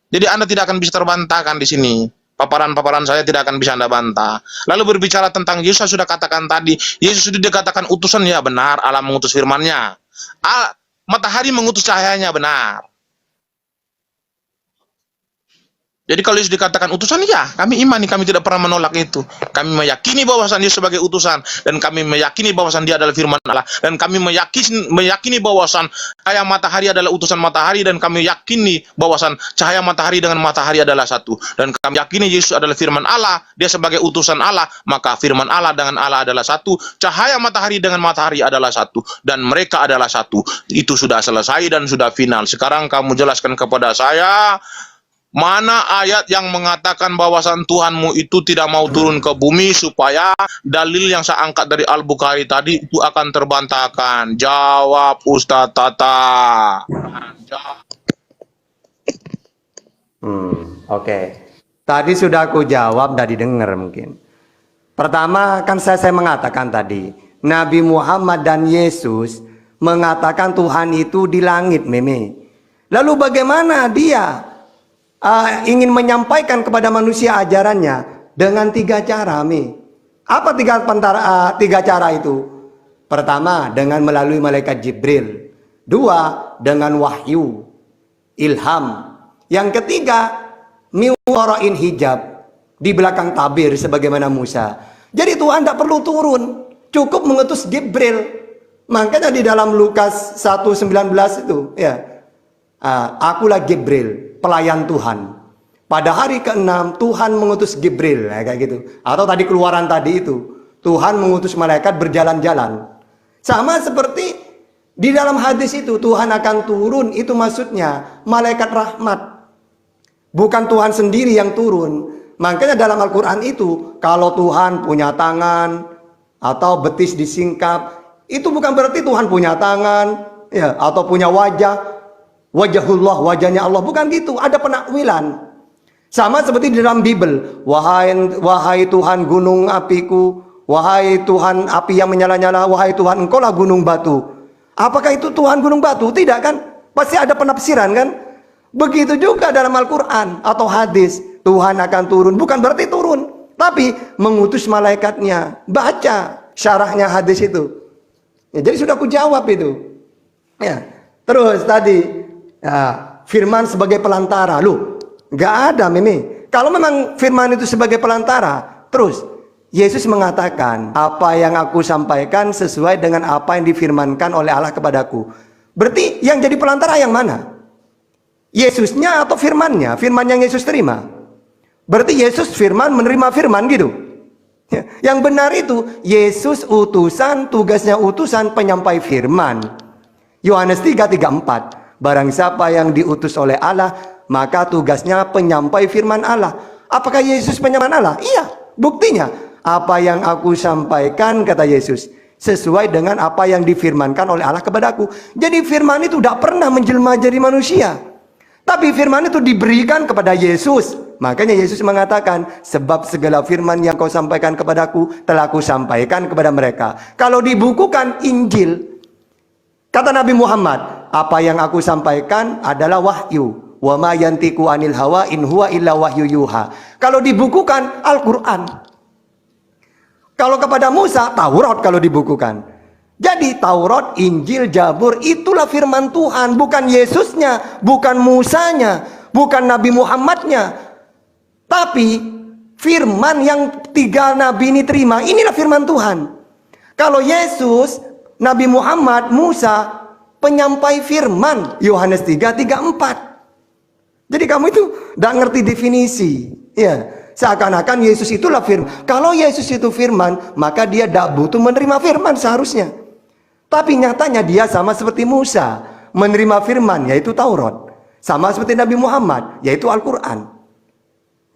Jadi Anda tidak akan bisa terbantahkan di sini. Paparan-paparan saya tidak akan bisa Anda bantah. Lalu berbicara tentang Yesus, saya sudah katakan tadi, Yesus sudah dikatakan utusan, ya benar, Allah mengutus firman-Nya. Matahari mengutus cahayanya, benar. Jadi kalau Yesus dikatakan utusan, ya kami imani, kami tidak pernah menolak itu. Kami meyakini bahwasan Yesus sebagai utusan, dan kami meyakini bahwasan dia adalah firman Allah, dan kami meyakini bahwasan cahaya matahari adalah utusan matahari, dan kami yakini bahwasan cahaya matahari dengan matahari adalah satu, dan kami yakini Yesus adalah firman Allah, dia sebagai utusan Allah, maka firman Allah dengan Allah adalah satu, cahaya matahari dengan matahari adalah satu, dan mereka adalah satu. Itu sudah selesai dan sudah final. Sekarang kamu jelaskan kepada saya, mana ayat yang mengatakan bahwasan Tuhanmu itu tidak mau turun ke bumi supaya dalil yang saya angkat dari Al-Bukhari tadi itu akan terbantahkan? Jawab Ustaz Tata. Oke. Tadi sudah aku jawab, udah didengar mungkin. Pertama kan saya mengatakan tadi, Nabi Muhammad dan Yesus mengatakan Tuhan itu di langit, Meme. Lalu bagaimana dia ingin menyampaikan kepada manusia ajarannya dengan 3 cara, Mi. Apa tiga cara itu? Pertama, dengan melalui malaikat Jibril. 2, dengan wahyu, ilham. Yang ketiga, miwarain hijab, di belakang tabir sebagaimana Musa. Jadi Tuhan tidak perlu turun, cukup mengutus Jibril. Makanya di dalam Lukas 1:19 itu, ya, akulah Jibril, pelayan Tuhan. Pada hari ke-6 Tuhan mengutus Jibril, ya, kayak gitu. Atau tadi keluaran tadi itu, Tuhan mengutus malaikat berjalan-jalan. Sama seperti di dalam hadis itu, Tuhan akan turun, itu maksudnya malaikat rahmat. Bukan Tuhan sendiri yang turun. Makanya dalam Al-Quran itu, kalau Tuhan punya tangan atau betis disingkap, itu bukan berarti Tuhan punya tangan, ya, atau punya wajah. Wajahullah, wajahnya Allah, bukan gitu. Ada penakwilan. Sama seperti di dalam Bible, wahai Tuhan gunung apiku, wahai Tuhan api yang menyala-nyala, wahai Tuhan engkaulah gunung batu. Apakah itu Tuhan gunung batu? Tidak kan? Pasti ada penafsiran kan? Begitu juga dalam Al-Quran atau hadis, Tuhan akan turun, bukan berarti turun, tapi mengutus malaikatnya. Baca syarahnya hadis itu, ya, jadi sudah aku jawab itu, ya. Terus tadi, ya, firman sebagai pelantara. Loh, nggak ada, Mimi. Kalau memang firman itu sebagai pelantara, terus Yesus mengatakan, apa yang aku sampaikan sesuai dengan apa yang difirmankan oleh Allah kepadaku. Berarti yang jadi pelantara yang mana? Yesusnya atau firmannya? Firman yang Yesus terima. Berarti Yesus firman menerima firman gitu. Ya, yang benar itu Yesus utusan, tugasnya utusan penyampai firman. Yohanes 3:34. Barang siapa yang diutus oleh Allah, maka tugasnya penyampai firman Allah. Apakah Yesus penyampai Allah? Iya, buktinya. Apa yang aku sampaikan, kata Yesus, sesuai dengan apa yang difirmankan oleh Allah kepadaku. Jadi firman itu tidak pernah menjelma jadi manusia. Tapi firman itu diberikan kepada Yesus Makanya Yesus mengatakan, sebab segala firman yang kau sampaikan kepadaku telah ku sampaikan kepada mereka. Kalau dibukukan Injil, kata Nabi Muhammad, apa yang aku sampaikan adalah wahyu. Wa ma yantiqu anil hawa in huwa illa wahyu yuha. Kalau dibukukan Al-Qur'an. Kalau kepada Musa, Taurat kalau dibukukan. Jadi Taurat, Injil, Zabur itulah firman Tuhan, bukan Yesusnya, bukan Musanya, bukan Nabi Muhammadnya. Tapi firman yang 3 nabi ini terima, inilah firman Tuhan. Kalau Yesus, Nabi Muhammad, Musa penyampai firman, Yohanes 3:4. Jadi kamu itu tidak ngerti definisi. Ya, seakan-akan Yesus itulah firman. Kalau Yesus itu firman, maka dia tidak butuh menerima firman seharusnya. Tapi nyatanya dia sama seperti Musa, menerima firman yaitu Taurat. Sama seperti Nabi Muhammad, yaitu Al-Quran.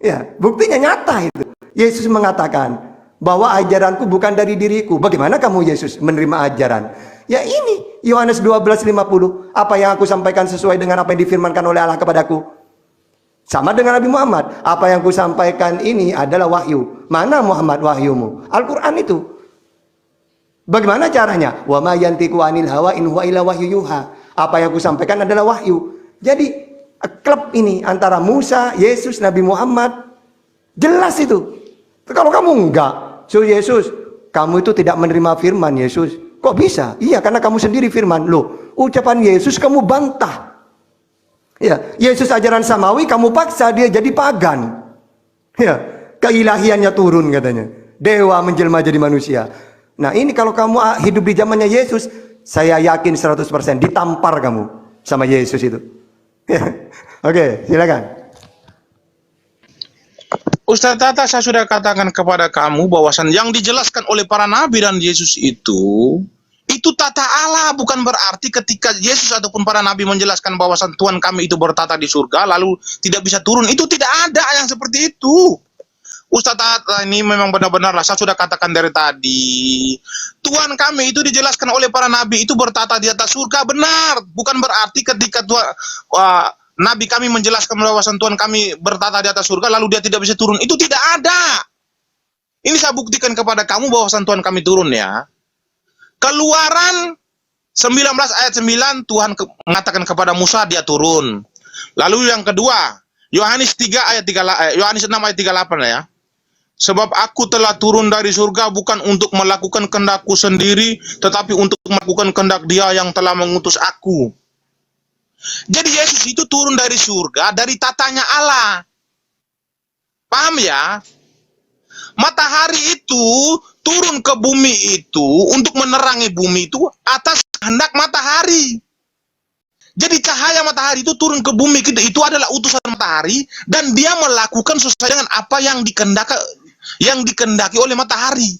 Ya, buktinya nyata itu. Yesus mengatakan bahwa ajaranku bukan dari diriku. Bagaimana kamu Yesus menerima ajaran? Ya ini, Yohanes 12:50. Apa yang aku sampaikan sesuai dengan apa yang difirmankan oleh Allah kepadaku. Sama dengan Nabi Muhammad. Apa yang aku sampaikan ini adalah wahyu. Mana Muhammad wahyumu? Al-Quran itu. Bagaimana caranya? Wa ma yantiqu anil hawa in huwa illa wahyu yuha. Apa yang aku sampaikan adalah wahyu. Jadi klub ini antara Musa, Yesus, Nabi Muhammad jelas itu. Kalau kamu enggak, so Yesus, kamu itu tidak menerima firman Yesus. Kok bisa? Iya, karena kamu sendiri firman. Loh, ucapan Yesus kamu bantah. Ya, Yesus ajaran samawi kamu paksa dia jadi pagan. Ya, keilahiannya turun katanya. Dewa menjelma jadi manusia. Nah ini kalau kamu hidup di zamannya Yesus, saya yakin 100% ditampar kamu sama Yesus itu. Oke, silakan. Ustaz Tata, saya sudah katakan kepada kamu bahwasan yang dijelaskan oleh para nabi dan Yesus itu tata Allah, bukan berarti ketika Yesus ataupun para nabi menjelaskan bahwasan Tuhan kami itu bertata di surga lalu tidak bisa turun. Itu tidak ada yang seperti itu. Ustaz Tata ini memang benar-benar saya sudah katakan dari tadi. Tuhan kami itu dijelaskan oleh para nabi itu bertata di atas surga, benar. Bukan berarti ketika nabi kami menjelaskan bahwasan Tuhan kami bertata di atas surga lalu dia tidak bisa turun. Itu tidak ada. Ini saya buktikan kepada kamu bahwasan Tuhan kami turun ya. Keluaran 19 ayat 9 Tuhan mengatakan kepada Musa dia turun. Lalu yang kedua, Yohanes 6 ayat 38 ya. Sebab aku telah turun dari surga bukan untuk melakukan kehendakku sendiri, tetapi untuk melakukan kehendak Dia yang telah mengutus aku. Jadi Yesus itu turun dari surga, dari tatanya Allah. Paham ya? Matahari itu turun ke bumi itu untuk menerangi bumi itu atas kehendak matahari. Jadi cahaya matahari itu turun ke bumi itu adalah utusan matahari dan dia melakukan sesuai dengan apa yang dikehendaki oleh matahari.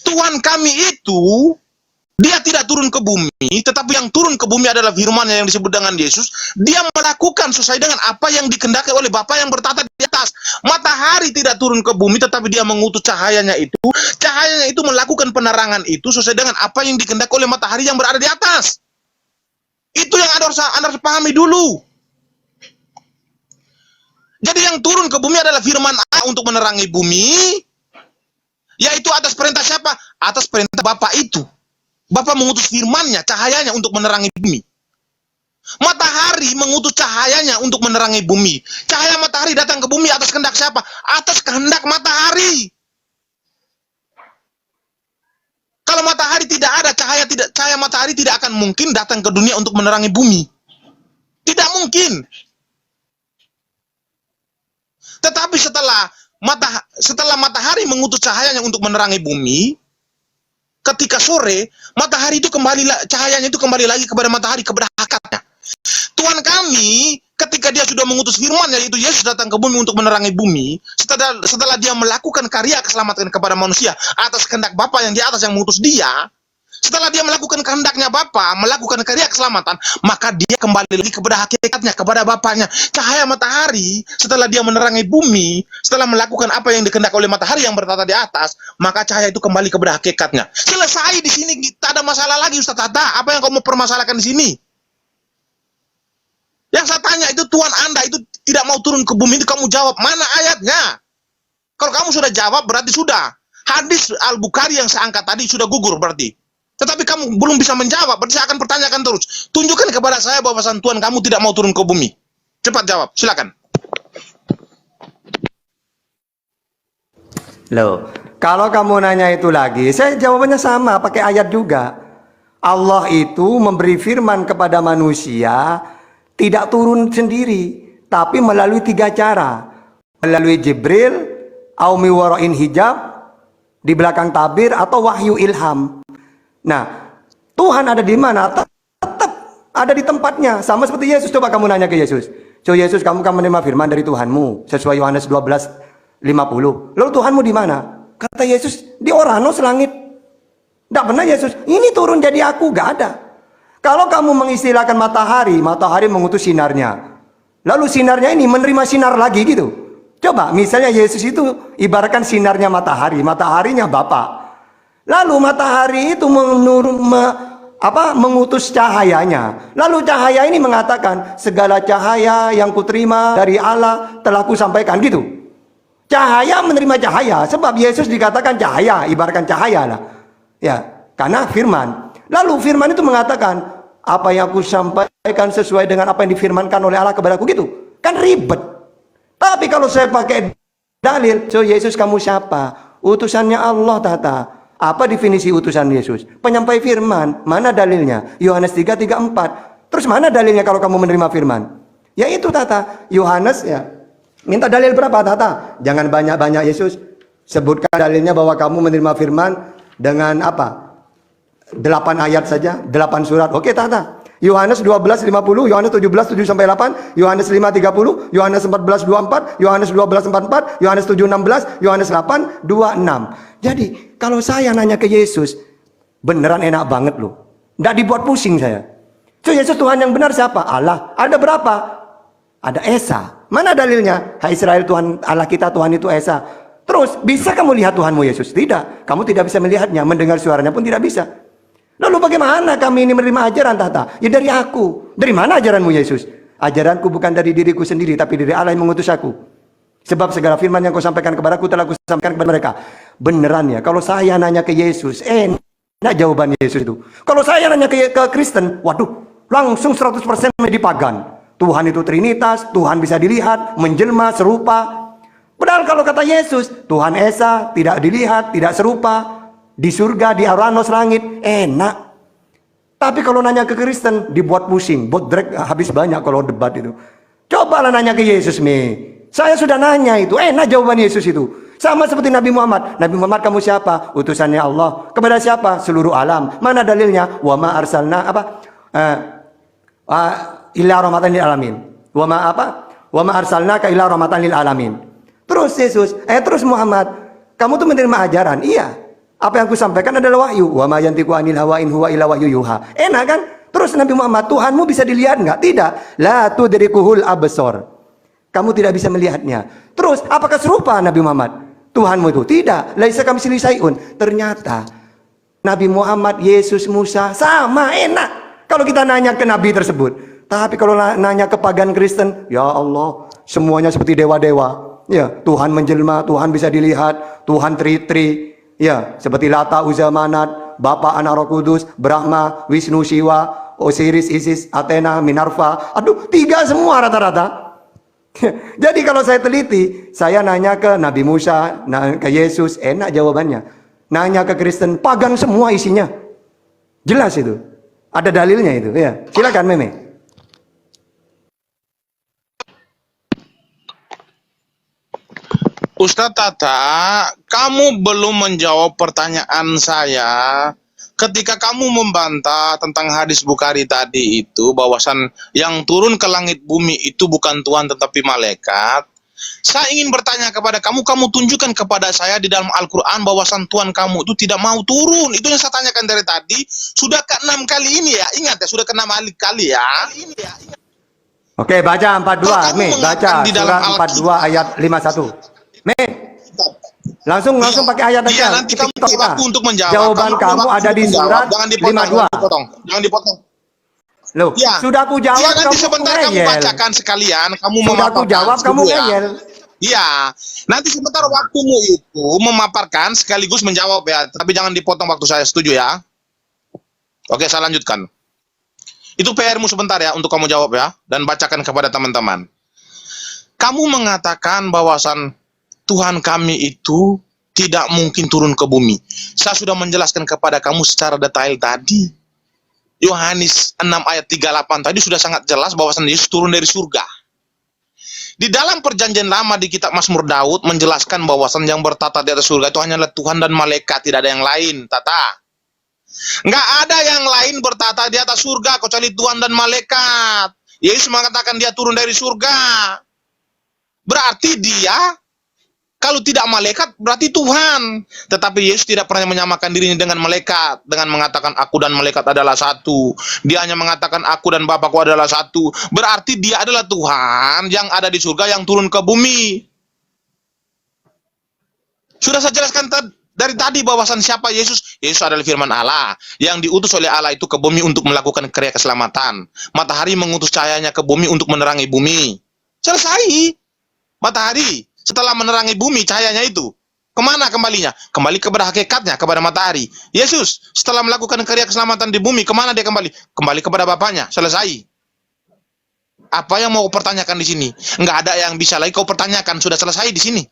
Tuhan kami itu dia tidak turun ke bumi, tetapi yang turun ke bumi adalah firman-Nya yang disebut dengan Yesus. Dia melakukan sesuai dengan apa yang dikehendaki oleh Bapa yang bertata di atas. Matahari tidak turun ke bumi, tetapi dia mengutus cahayanya itu. Cahayanya itu melakukan penerangan itu sesuai dengan apa yang dikehendaki oleh matahari yang berada di atas. Itu yang Anda harus pahami dulu. Jadi yang turun ke bumi adalah firman Allah untuk menerangi bumi, yaitu atas perintah siapa? Atas perintah Bapa itu. Bapa mengutus firman-Nya, cahayanya untuk menerangi bumi. Matahari mengutus cahayanya untuk menerangi bumi. Cahaya matahari datang ke bumi atas kehendak siapa? Atas kehendak matahari. Kalau matahari tidak ada, cahaya matahari tidak akan mungkin datang ke dunia untuk menerangi bumi. Tidak mungkin. Tetapi setelah matahari mengutus cahayanya untuk menerangi bumi, ketika sore, matahari itu cahayanya itu kembali lagi kepada matahari, kepada hakikatnya. Tuhan kami, ketika dia sudah mengutus firman-Nya, yaitu Yesus datang ke bumi untuk menerangi bumi, setelah dia melakukan karya keselamatan kepada manusia, atas kehendak Bapa yang di atas yang mengutus dia, setelah dia melakukan kehendaknya Bapa, melakukan karya keselamatan, maka dia kembali lagi kepada hakikatnya, kepada Bapaknya. Cahaya matahari, setelah dia menerangi bumi, setelah melakukan apa yang dikehendaki oleh matahari yang bertata di atas, maka cahaya itu kembali kepada hakikatnya. Selesai di sini, tak ada masalah lagi Ustaz Tata. Apa yang kamu permasalahkan di sini? Yang saya tanya itu Tuhan Anda itu tidak mau turun ke bumi itu kamu jawab mana ayatnya. Kalau kamu sudah jawab berarti sudah. Hadis Al-Bukhari yang saya angkat tadi sudah gugur berarti. Tetapi kamu belum bisa menjawab, berarti saya akan pertanyakan terus. Tunjukkan kepada saya bahwa Tuhan kamu tidak mau turun ke bumi. Cepat jawab, silakan. Loh, kalau kamu nanya itu lagi, saya jawabannya sama, pakai ayat juga. Allah itu memberi firman kepada manusia tidak turun sendiri, tapi melalui 3 cara. Melalui Jibril, aumi wara'in hijab, di belakang tabir, atau wahyu ilham. Nah, Tuhan ada di mana? Tetap ada di tempatnya. Sama seperti Yesus. Coba kamu nanya ke Yesus. So Yesus, kamu kan menerima firman dari Tuhanmu sesuai Yohanes 12:50. Lalu Tuhanmu di mana? Kata Yesus, di Oranos langit. Tidak pernah Yesus, ini turun jadi aku. Gak ada. Kalau kamu mengistilahkan matahari, matahari mengutus sinarnya. Lalu sinarnya ini menerima sinar lagi gitu. Coba, misalnya Yesus itu ibaratkan sinarnya matahari, mataharinya Bapa. Lalu matahari itu mengutus cahayanya. Lalu cahaya ini mengatakan, segala cahaya yang kuterima dari Allah telah kusampaikan gitu. Cahaya menerima cahaya, sebab Yesus dikatakan cahaya, ibaratkan cahaya lah. Ya, karena firman. Lalu firman itu mengatakan, apa yang aku sampaikan sesuai dengan apa yang difirmankan oleh Allah kepadaku gitu. Kan ribet. Tapi kalau saya pakai dalil, so Yesus kamu siapa? Utusannya Allah, Tata. Apa definisi utusan Yesus? Penyampai firman. Mana dalilnya? Yohanes 3:3-4. Terus mana dalilnya kalau kamu menerima firman? Ya itu, Tata. Yohanes ya. Minta dalil berapa, Tata? Jangan banyak-banyak Yesus. Sebutkan dalilnya bahwa kamu menerima firman dengan apa? 8 ayat saja, 8 surat. Oke, Tata. Yohanes 12:50, Yohanes 17:7-8, Yohanes 5:30, Yohanes 14:24, Yohanes 12:44, Yohanes 7:16, Yohanes 8:26. Jadi, kalau saya nanya ke Yesus, beneran enak banget loh. Nggak dibuat pusing saya. So, Yesus Tuhan yang benar siapa? Allah. Ada berapa? Ada Esa. Mana dalilnya? Hai Israel, Tuhan Allah kita, Tuhan itu Esa. Terus, bisa kamu lihat Tuhanmu Yesus? Tidak. Kamu tidak bisa melihatnya, mendengar suaranya pun tidak bisa. Lalu bagaimana kami ini menerima ajaran, Tata? Ya dari aku. Dari mana ajaranmu Yesus? Ajaranku bukan dari diriku sendiri, tapi dari Allah yang mengutus aku. Sebab segala firman yang kau sampaikan kepadaku telah ku sampaikan kepada mereka. Beneran ya, kalau saya nanya ke Yesus, enak jawaban Yesus itu. Kalau saya nanya ke Kristen, waduh, langsung 100% menjadi pagan. Tuhan itu Trinitas, Tuhan bisa dilihat, menjelma, serupa. Padahal kalau kata Yesus, Tuhan Esa, tidak dilihat, tidak serupa. Di surga, di Oranos langit, enak. Tapi kalau nanya ke Kristen, dibuat pusing, buat drag habis banyak kalau debat itu. Cobalah nanya ke Yesus, saya sudah nanya itu, enak jawaban Yesus itu. Sama seperti Nabi Muhammad. Nabi Muhammad kamu siapa? Utusannya Allah. Kepada siapa? Seluruh alam. Mana dalilnya? Wa ma arsalna illa rahmatan lil alamin. Wa ma arsalnaka illa rahmatan lil alamin. Terus Yesus, terus Muhammad, kamu tuh menerima ajaran? Iya. Apa yang aku sampaikan adalah wahyu. Wa ma yantiqu anil hawa in huwa illa wahyu yuha. Enak kan? Terus Nabi Muhammad, Tuhanmu bisa dilihat enggak? Tidak. La tudrikuhul absar. Kamu tidak bisa melihatnya. Terus, apakah serupa Nabi Muhammad? Tuhanmu itu? Tidak. Laisa kamitslihi syai'un. Ternyata Nabi Muhammad, Yesus, Musa sama, enak. Kalau kita nanya ke nabi tersebut. Tapi kalau nanya ke pagan Kristen, ya Allah, semuanya seperti dewa-dewa. Ya, Tuhan menjelma, Tuhan bisa dilihat, Tuhan tri-tri. Ya, seperti Lata, Uzza, Manat, Bapa, Anak, Roh Kudus, Brahma, Wisnu, Siwa, Osiris, Isis, Athena, Minerva. Aduh, 3 semua rata-rata. Jadi kalau saya teliti, saya nanya ke Nabi Musa, ke Yesus, enak jawabannya. Nanya ke Kristen, pagan semua isinya. Jelas itu. Ada dalilnya itu. Ya, silakan Meme. Ustadz Tata, kamu belum menjawab pertanyaan saya ketika kamu membantah tentang hadis Bukhari tadi itu, bahwasan yang turun ke langit bumi itu bukan Tuhan tetapi malaikat. Saya ingin bertanya kepada kamu, kamu tunjukkan kepada saya di dalam Al-Quran bahwasan Tuhan kamu itu tidak mau turun. Itu yang saya tanyakan dari tadi. Sudah ke-6 kali ini ya, ingat ya, sudah ke-6 kali ya. Oke, baca 42, Mei, baca di dalam surat 42 ayat 51. Mei, langsung pakai ayat aja. Iya, nanti kamu aku untuk menjawab. Jawaban kamu ada di surat 52. Jangan dipotong. Loh, Ya. sudah aku jawab Ya, nanti kamu sebentar kamu ngeyel. bacakan sekalian, kamu Sudah aku memaparkan. jawab kamu Setuju ya? ngeyel. Iya, nanti sebentar waktumu itu memaparkan sekaligus menjawab ya, tapi jangan dipotong waktu saya, setuju ya? Oke, saya lanjutkan. Itu PR-mu sebentar ya untuk kamu jawab ya, dan bacakan kepada teman-teman. Kamu mengatakan bahwasan Tuhan kami itu tidak mungkin turun ke bumi. Saya sudah menjelaskan kepada kamu secara detail tadi. Yohanes 6 ayat 38 tadi sudah sangat jelas bahwasan Yesus turun dari surga. Di dalam perjanjian lama di kitab Mazmur Daud menjelaskan bahwasan yang bertata di atas surga itu hanyalah Tuhan dan malaikat, tidak ada yang lain, Tata. Nggak ada yang lain bertata di atas surga kecuali Tuhan dan malaikat. Yesus mengatakan dia turun dari surga. Berarti dia, kalau tidak malaikat, berarti Tuhan. Tetapi Yesus tidak pernah menyamakan dirinya dengan malaikat, dengan mengatakan aku dan malaikat adalah satu. Dia hanya mengatakan aku dan Bapakku adalah satu. Berarti dia adalah Tuhan yang ada di surga yang turun ke bumi. Sudah saya jelaskan dari tadi bahwasan siapa Yesus. Yesus adalah firman Allah yang diutus oleh Allah itu ke bumi untuk melakukan karya keselamatan. Matahari mengutus cahayanya ke bumi untuk menerangi bumi. Selesai. Matahari setelah menerangi bumi cahayanya itu, kemana kembalinya? Kembali kepada hakikatnya, kepada matahari. Yesus setelah melakukan karya keselamatan di bumi, kemana dia kembali? Kembali kepada Bapaknya. Selesai. Apa yang mau kau pertanyakan di sini? Nggak ada yang bisa lagi kau pertanyakan, sudah selesai di sini.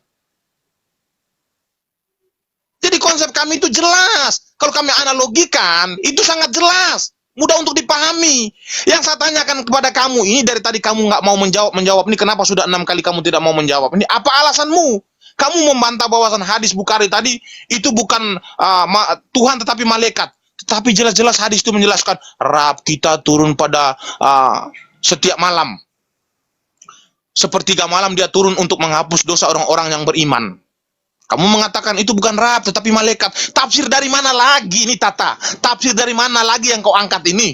Jadi konsep kami itu jelas. Kalau kami analogikan, itu sangat jelas. Mudah untuk dipahami. Yang saya tanyakan kepada kamu ini dari tadi kamu nggak mau menjawab ini, kenapa sudah 6 kali kamu tidak mau menjawab ini? Apa alasanmu? Kamu membantah bahwasan hadis Bukhari tadi itu bukan Tuhan tetapi malaikat. Tetapi jelas-jelas hadis itu menjelaskan Rab kita turun pada setiap malam. Sepertiga malam dia turun untuk menghapus dosa orang-orang yang beriman. Kamu mengatakan itu bukan Rab, tetapi malaikat. Tafsir dari mana lagi ini, Tata? Tafsir dari mana lagi yang kau angkat ini?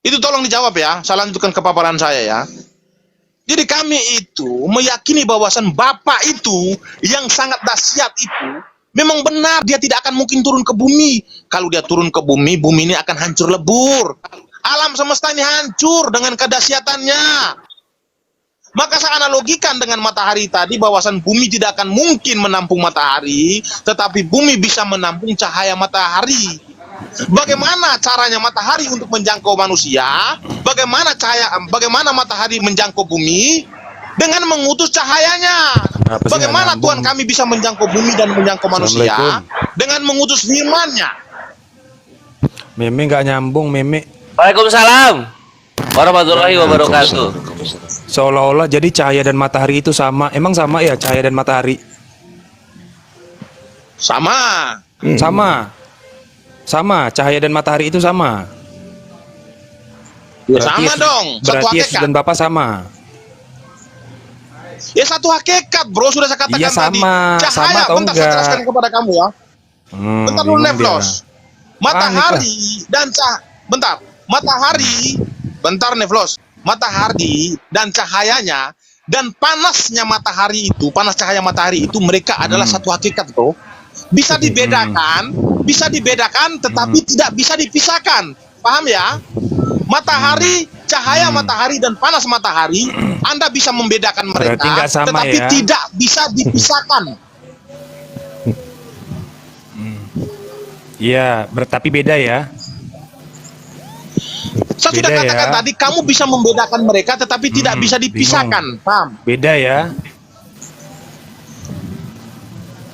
Itu tolong dijawab ya. Saya lanjutkan ke paparan saya ya. Jadi kami itu meyakini bahwasan Bapa itu yang sangat dahsyat itu memang benar dia tidak akan mungkin turun ke bumi. Kalau dia turun ke bumi, bumi ini akan hancur lebur. Alam semesta ini hancur dengan kedahsyatannya. Maka saya analogikan dengan matahari tadi bahwasan bumi tidak akan mungkin menampung matahari, tetapi bumi bisa menampung cahaya matahari. Bagaimana caranya matahari untuk menjangkau manusia? Bagaimana matahari menjangkau bumi? Dengan mengutus cahayanya. Bagaimana Tuhan kami bisa menjangkau bumi dan menjangkau manusia? Dengan mengutus firman-Nya. Meme nggak nyambung, Meme. Waalaikumsalam warahmatullahi wabarakatuh. Seolah-olah jadi cahaya dan matahari itu sama. Emang sama ya cahaya dan matahari? Sama. Sama, cahaya dan matahari itu sama. Ya, sama dong. Satu Berarti Yesus hakikat. dan Bapa sama. Ya satu hakikat, bro. Sudah saya katakan Iya, tadi. sama. Cahaya, Sama atau bentar saya enggak? jelaskan kepada kamu ya. Bentar dulu, bingung dia. Neflos. Matahari dan bentar. Neflos. Matahari dan cahayanya dan panasnya matahari itu, panas cahaya matahari itu mereka adalah satu hakikat, bro. Bisa dibedakan, tetapi tidak bisa dipisahkan. Paham ya? Matahari, cahaya matahari dan panas matahari, Anda bisa membedakan mereka, Berarti nggak sama, tetapi ya? tidak bisa dipisahkan. Iya, tapi beda ya. Saya sudah Beda katakan ya. tadi, kamu bisa membedakan mereka, tetapi tidak bisa dipisahkan. Paham? Beda ya.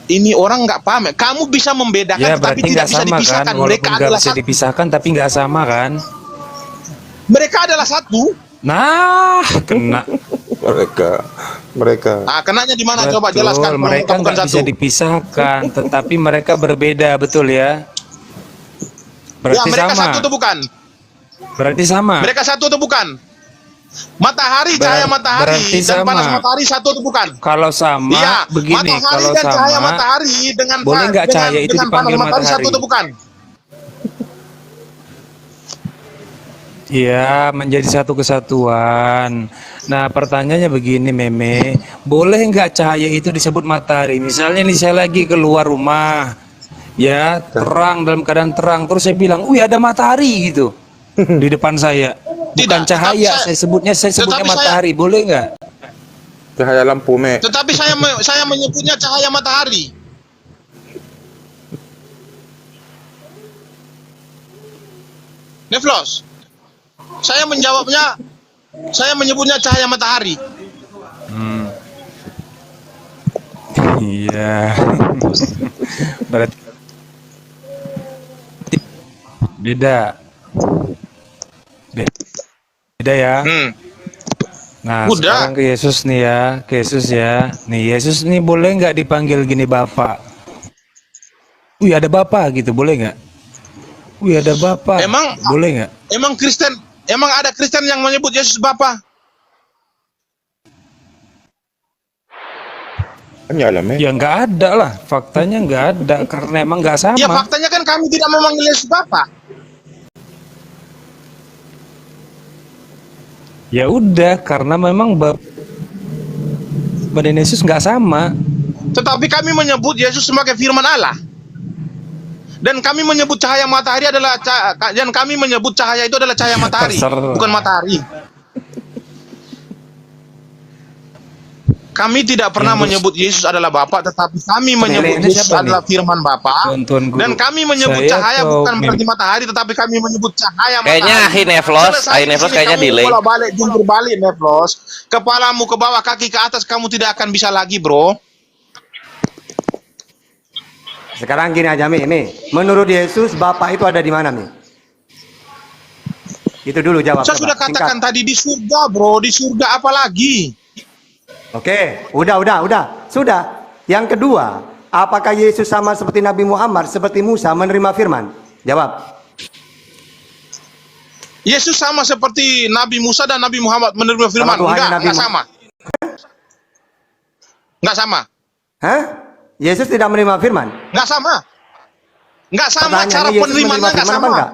Ini orang nggak paham ya. Kamu bisa membedakan, Ya tetapi berarti tidak nggak bisa sama kan. dipisahkan. Walaupun Mereka nggak adalah bisa satu. dipisahkan tapi nggak sama kan. Mereka adalah satu. Nah, kena. Mereka. Nah, kenanya di mana? Betul, Coba jelaskan. mereka Bukan nggak bisa satu. dipisahkan, tetapi mereka berbeda, betul ya? Ya, Berarti mereka sama. satu atau bukan? Berarti sama. Mereka satu atau bukan? Matahari, cahaya matahari berarti dan sama. panas matahari satu atau bukan? Kalau sama, Iya, begini, matahari kalau dan cahaya sama, matahari dengan boleh nggak cahaya itu dengan panas dipanggil matahari satu matahari? atau bukan? Iya, menjadi satu kesatuan. Nah, pertanyaannya begini, Meme, boleh nggak cahaya itu disebut matahari? Misalnya nih saya lagi keluar rumah, Ya, terang dalam keadaan terang. Terus saya bilang, "Wih, ada matahari," gitu. Di depan saya. Bukan Tidak, cahaya, tetapi saya sebutnya tetapi saya- matahari, boleh nggak? Cahaya lampu, Me. Tetapi saya menyebutnya cahaya matahari. Neflos, saya menyebutnya cahaya matahari. Iya. Berarti beda. Beda ya. Nah, Udah. sekarang ke Yesus nih ya, ke Yesus ya. Nih, Yesus nih boleh nggak dipanggil gini Bapak? Wih, ada Bapak gitu, boleh nggak? Wih, ada Bapak. Emang- boleh nggak? Emang ada Kristen yang menyebut Yesus Bapa? Tanya lah, Me. Ya nggak ada lah, faktanya nggak ada karena emang nggak sama. Ya faktanya kan kami tidak memanggil Yesus Bapa. Ya udah, karena memang Bapak dan Yesus nggak sama. Tetapi kami menyebut Yesus sebagai firman Allah. Dan kami menyebut cahaya matahari adalah dan kami menyebut cahaya itu adalah cahaya matahari, Terserah. bukan matahari. Kami tidak pernah menyebut Yesus adalah Bapa, tetapi kami menyebut ini Yesus siapa nih? adalah firman Bapa. Tuan guru. Dan kami menyebut Saya cahaya atau bukan Mim? berarti matahari, tetapi kami menyebut cahaya matahari. Kayaknya Ahi Neflos Selesai kayaknya di sini delay. kamu bola-balik, jungkir balik, Neflos. Kepalamu ke bawah, kaki ke atas, kamu tidak akan bisa lagi, bro. Sekarang gini aja, Mi. Menurut Yesus, Bapak itu ada di mana, Mi? Itu dulu jawab. Saya coba, sudah katakan singkat. tadi di surga, bro. Di surga apa lagi? Oke, udah. Sudah. Yang kedua, apakah Yesus sama seperti Nabi Muhammad, seperti Musa menerima firman? Jawab. Yesus sama seperti Nabi Musa dan Nabi Muhammad menerima firman. Sama Tuhan Enggak, Nabi enggak sama. Enggak sama. Hah? Yesus tidak menerima firman? Enggak sama. Enggak sama, Pertanyaannya, cara Yesus penerimaannya menerima enggak firman apa sama. enggak?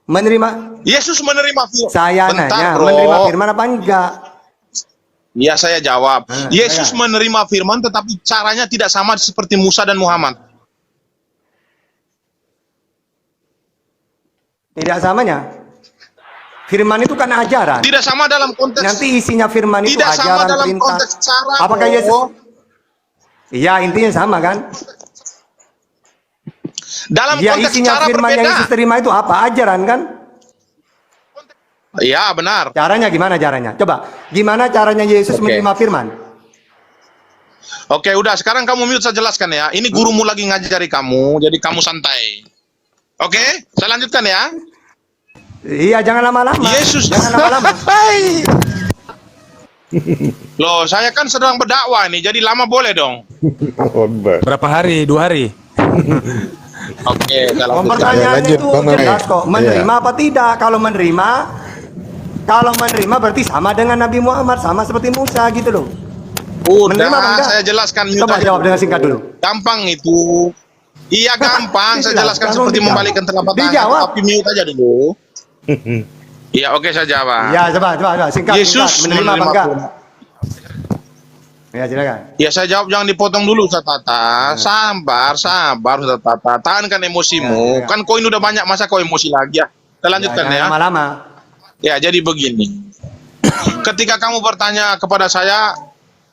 Menerima? Yesus menerima firman. Saya nanya, menerima firman apa enggak? Ya, saya jawab. Yesus saya. menerima firman tetapi caranya tidak sama seperti Musa dan Muhammad. Tidak samanya. Firman itu kan ajaran. Tidak sama dalam konteks. Nanti isinya firman itu Tidak sama ajaran, dalam perintah. konteks cara. Apakah bro. Yesus? Iya, intinya sama kan? Dalam Ya, konteks isinya cara firman yang berbeda. Yesus terima itu apa? Ajaran kan? Ya, benar. Caranya gimana caranya? Coba, gimana caranya Yesus Oke. menerima firman? Oke, udah. Sekarang kamu mute, saya jelaskan ya. Ini gurumu lagi ngajari kamu, jadi kamu santai. Oke, saya lanjutkan ya. Iya, jangan lama-lama. Yesus. Jangan lama-lama. Loh, saya kan sedang berdakwah nih, jadi lama boleh dong. Berapa hari? 2 hari? Oke, saya lanjutkan. Pertanyaannya lanjut, itu Bang Meme. jelas kok. Menerima Iya. apa tidak? Kalau menerima berarti sama dengan Nabi Muhammad, sama seperti Musa gitu loh. Menerima apa Udah, enggak? saya jelaskan. Coba jawab dengan singkat dulu. Gampang itu. Iya, gampang. Saya jelaskan Tolong seperti dijawab. membalikkan telapak tangan. Dijawab. Tapi mute aja dulu. Iya, oke, saya jawab. Iya, coba singkat. Yesus Singkat. Menerima apa enggak? firman. Ya, silakan. Ya, saya jawab, jangan dipotong dulu, Ustaz Tata. Sabar, Ustaz Tata. Tahankan emosimu. Ya. Kan koin udah banyak, masa kau emosi lagi ya? Kita lanjutkan Jangan ya. lama-lama. Ya, jadi begini. Ketika kamu bertanya kepada saya,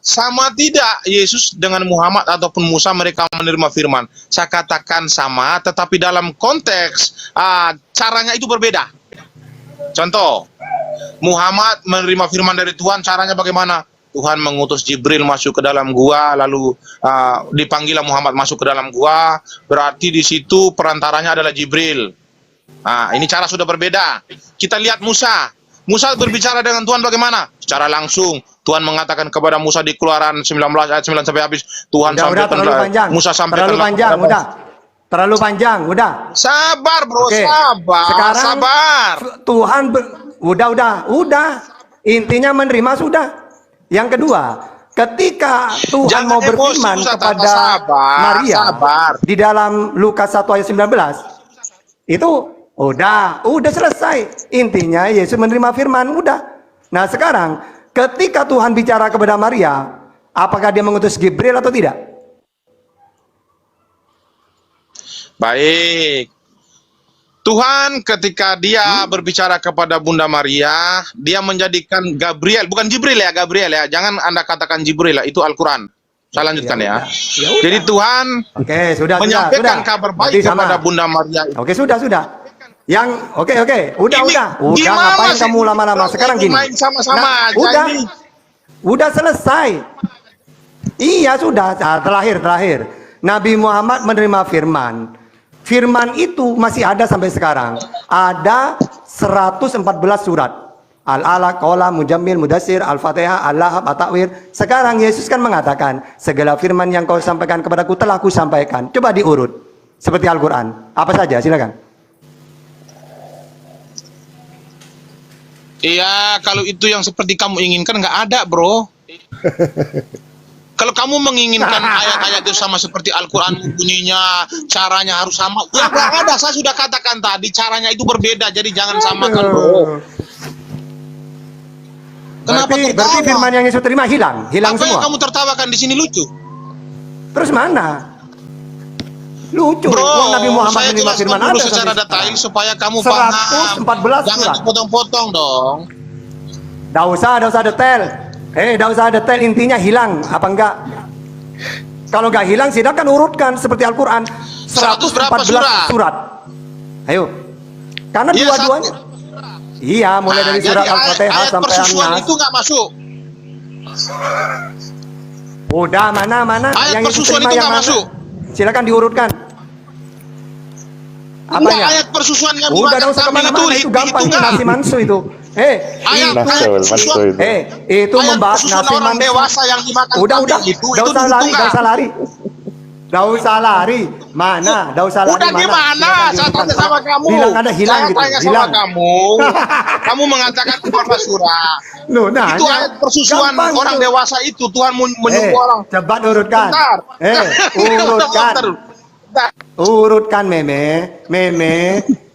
sama tidak Yesus dengan Muhammad ataupun Musa mereka menerima firman? Saya katakan sama, tetapi dalam konteks caranya itu berbeda. Contoh, Muhammad menerima firman dari Tuhan, caranya bagaimana? Tuhan mengutus Jibril masuk ke dalam gua, lalu dipanggillah Muhammad masuk ke dalam gua, berarti di situ perantaranya adalah Jibril. Nah, ini cara sudah berbeda. Kita lihat Musa. Musa berbicara dengan Tuhan bagaimana? Secara langsung. Tuhan mengatakan kepada Musa di Keluaran 19 ayat 9 sampai habis. Tuhan Udah, terlalu panjang. Musa sampaikan Terlalu panjang, udah. Terlalu panjang, udah. Sabar, bro, Oke. sabar. Sekarang sabar. Tuhan udah. Intinya menerima sudah. Yang kedua, ketika Tuhan Jangan mau emosi, berfirman Ustaz, kepada sabar, Maria sabar. di dalam Lukas 1 ayat 19, itu udah selesai. Intinya Yesus menerima firman, udah. Nah, sekarang ketika Tuhan bicara kepada Maria, apakah dia mengutus Gabriel atau tidak? Baik. Tuhan ketika dia berbicara kepada Bunda Maria, dia menjadikan Gabriel, bukan Jibril ya, Gabriel ya. Jangan Anda katakan Jibril ya, itu Al-Quran. Saya lanjutkan ya. Jadi Tuhan sudah, menyampaikan kabar baik Berarti sama. kepada Bunda Maria. Oke, sudah. Yang udah. Gimana Ngapain sih? kamu lama-lama? Sekarang gini. Main sama-sama aja udah. ini. Udah selesai. Iya, sudah. Terakhir. Nabi Muhammad menerima firman. Firman itu masih ada sampai sekarang. Ada 114 surat. Al-Alaq, Qalam, Mujammil, Mudassir, Al-Fatihah, Al-Lahab, At-Takwir. Sekarang Yesus kan mengatakan, segala firman yang kau sampaikan kepadaku telah ku sampaikan. Coba diurut. Seperti Al-Quran. Apa saja, silakan. Iya, kalau itu yang seperti kamu inginkan nggak ada, bro. Kalau kamu menginginkan ayat-ayat itu sama seperti Al-Quran bunyinya, caranya harus sama. Ya nggak ada, saya sudah katakan tadi, caranya itu berbeda, jadi jangan samakan, bro. Kenapa Berarti tertawa? firman yang Yesus terima hilang Apa semua. yang kamu tertawakan di sini lucu? Terus mana? Lucu. Bro, Wong Nabi Muhammad saya menerima jelaskan firman dulu ada secara sampai detail sekarang. supaya kamu paham. 114 Jangan surat. dipotong-potong dong. Dah usah detail. Dah usah detail, intinya hilang apa enggak? Kalau enggak hilang, silakan urutkan seperti Al-Quran. 100 berapa 114 surat. Ayo. Karena Iya, dua-duanya. Iya, mulai dari Jadi surat Al-Fatihah ayat sampai persusuan An-Nas. itu nggak masuk. Udah, mana? Ayat Yang Yesus persusuan terima itu yang nggak mana? masuk. Silakan diurutkan. Enggak, Apanya? ayat persusuan yang Udah, dimakan enggak usah kambing kemana-mana, itu gampang, itu enggak. nasi mansu itu. Ayat persusuan, Itu ayat membahas persusuan nasi orang mansu. dewasa yang dimakan Udah, kambing itu Nggak usah lari, dihitung nggak usah nggak? lari. Nggak usah lari. Mana? Nggak usah lari. Udah gimana? Saya tanya sama kamu. Bilang ada hilang Saya gitu. tanya sama Hilang. kamu. Kamu mengatakan 14 surat. Loh, nah, Itu ayat persusuan gampang orang itu. dewasa itu. Tuhan menyuruh orang. Cepat urutkan. Bentar. Urutkan. Bentar. Urutkan, Meme.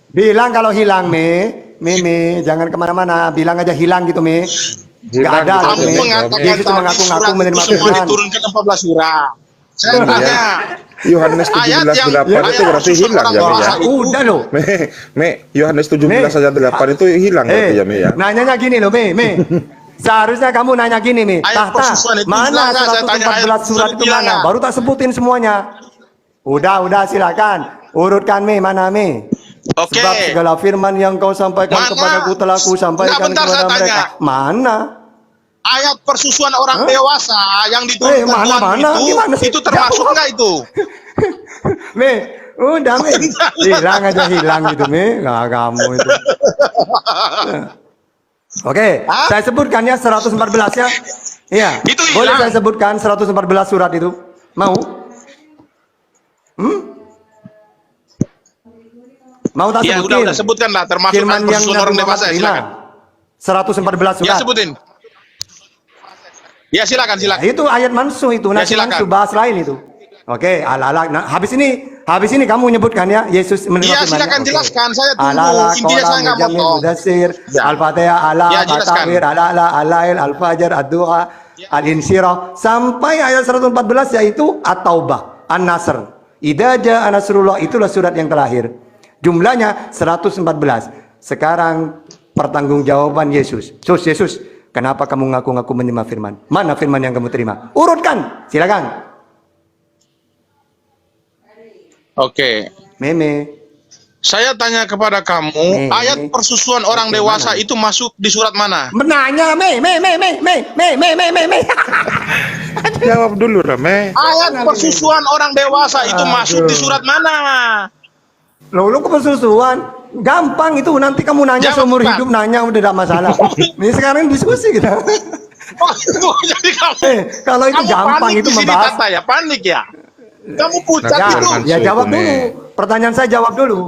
Bilang kalau hilang, Meme. Jangan kemana-mana. Bilang aja hilang gitu, Me. Gak ada. Kamu mengatakan Yesus tadi mengaku-ngaku surat menerima itu semua firman. diturunkan 14 surat. Saya tanya. Yohanes Ayat 17 yang 8 itu berarti persusuan hilang orang ya, Me, ya? dewasa itu. Udah loh. Me, Yohanes 17 ayat 8 itu hilang berarti ya, Me, ya? Nanyanya gini loh, Me. Seharusnya kamu nanya gini, Me. Ayat Tahta, persusuan itu mana hilang nggak? Saya tanya ayat 114 surat itu hilang mana? nggak? Baru tak sebutin semuanya. Udah, silakan. Urutkan, Me. Mana, Me? Oke. Sebab segala firman yang kau sampaikan Mana? kepadaku telah ku sampaikan Bentar, kepada saya tanya. mereka. Mana? Ayat persusuan orang dewasa yang diturunkan mana? Tuhan Gimana sih? itu termasuk Jawab. nggak itu? Me, udah, Me. Hilang aja hilang gitu, Me. Nggak, kamu itu. Oke, saya sebutkan ya 114 ya. Iya. Itu Boleh hilang. saya sebutkan 114 surat itu? Mau? Mau tak Ya sebutin? udah sebutkan lah termasuk Firman ayat yang persusuan Nabi orang Muhammad dewasa. terima. Silakan. 114 Ya surat. sebutin. Ya silakan. Nah, itu ayat mansuh itu, nasi silakan. mansuh bahas lain itu. Oke, ala-ala. Nah, habis ini kamu menyebutkan ya Yesus menerima Iya firman-Nya. silakan Oke. jelaskan. Saya tunggu. Ala-ala, Intinya Qalam, saya nggak Mujammil, potong. Mudassir, Ya. Al-Fatihah, ala, Ya, jelaskan. At-Tawir, ala-ala, al-lail, al-fajr, ad-duha, al-insyirah sampai ayat 114 yaitu At-Taubah, An-Nasr. Idza jaa nasrullah, itulah surat yang terakhir. Jumlahnya 114. Sekarang pertanggungjawaban Yesus. Yesus, kenapa kamu ngaku-ngaku menerima firman? Mana firman yang kamu terima? Urutkan, silakan. Oke. Meme. Saya tanya kepada kamu, ayat persusuan orang dewasa itu masuk di surat mana? Menanya, Me. Jawab dulu lah, Me. Ayat persusuan orang dewasa itu masuk di surat mana? Lu kepersusuan. Gampang itu, nanti kamu nanya Jawab, seumur Pak. hidup nanya udah tidak masalah. Ini sekarang diskusi kita. Oh, jadi kamu, Kalau itu kamu gampang panik itu di sini, membahas. Tata, ya panik ya. Kamu pucat Ya, itu. ya jawab dulu. Pertanyaan saya jawab dulu.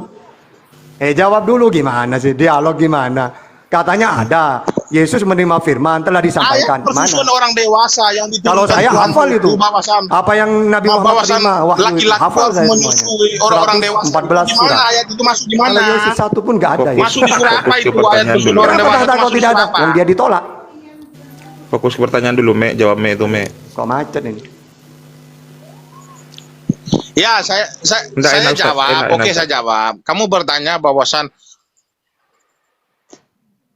Jawab dulu gimana sih? Dialog gimana? Katanya ada. Yesus menerima firman telah disampaikan. Ayat persusuan Mana? orang dewasa yang diturunkan Kalau saya Tuhan hafal itu. bahwasan Apa yang Nabi Muhammad bahwasan terima wahyu itu. laki-laki Hafal saya menyusui semuanya. orang-orang dewasa. 114 Di mana surat. ayat itu masuk di mana? Kalau Yesus satu pun nggak ada. Masuk di surah apa Fokus ke itu ayat pertanyaan persusuan dulu. orang Kenapa dewasa? kata itu kau masuk di tidak ada? surah apa? Wong dia ditolak. Fokus ke pertanyaan dulu, Me. Jawab, Me, itu, Me. Kok macet ini? Ya, saya Ustaz. jawab. Oke, Ustaz. saya jawab. Kamu bertanya bahwasan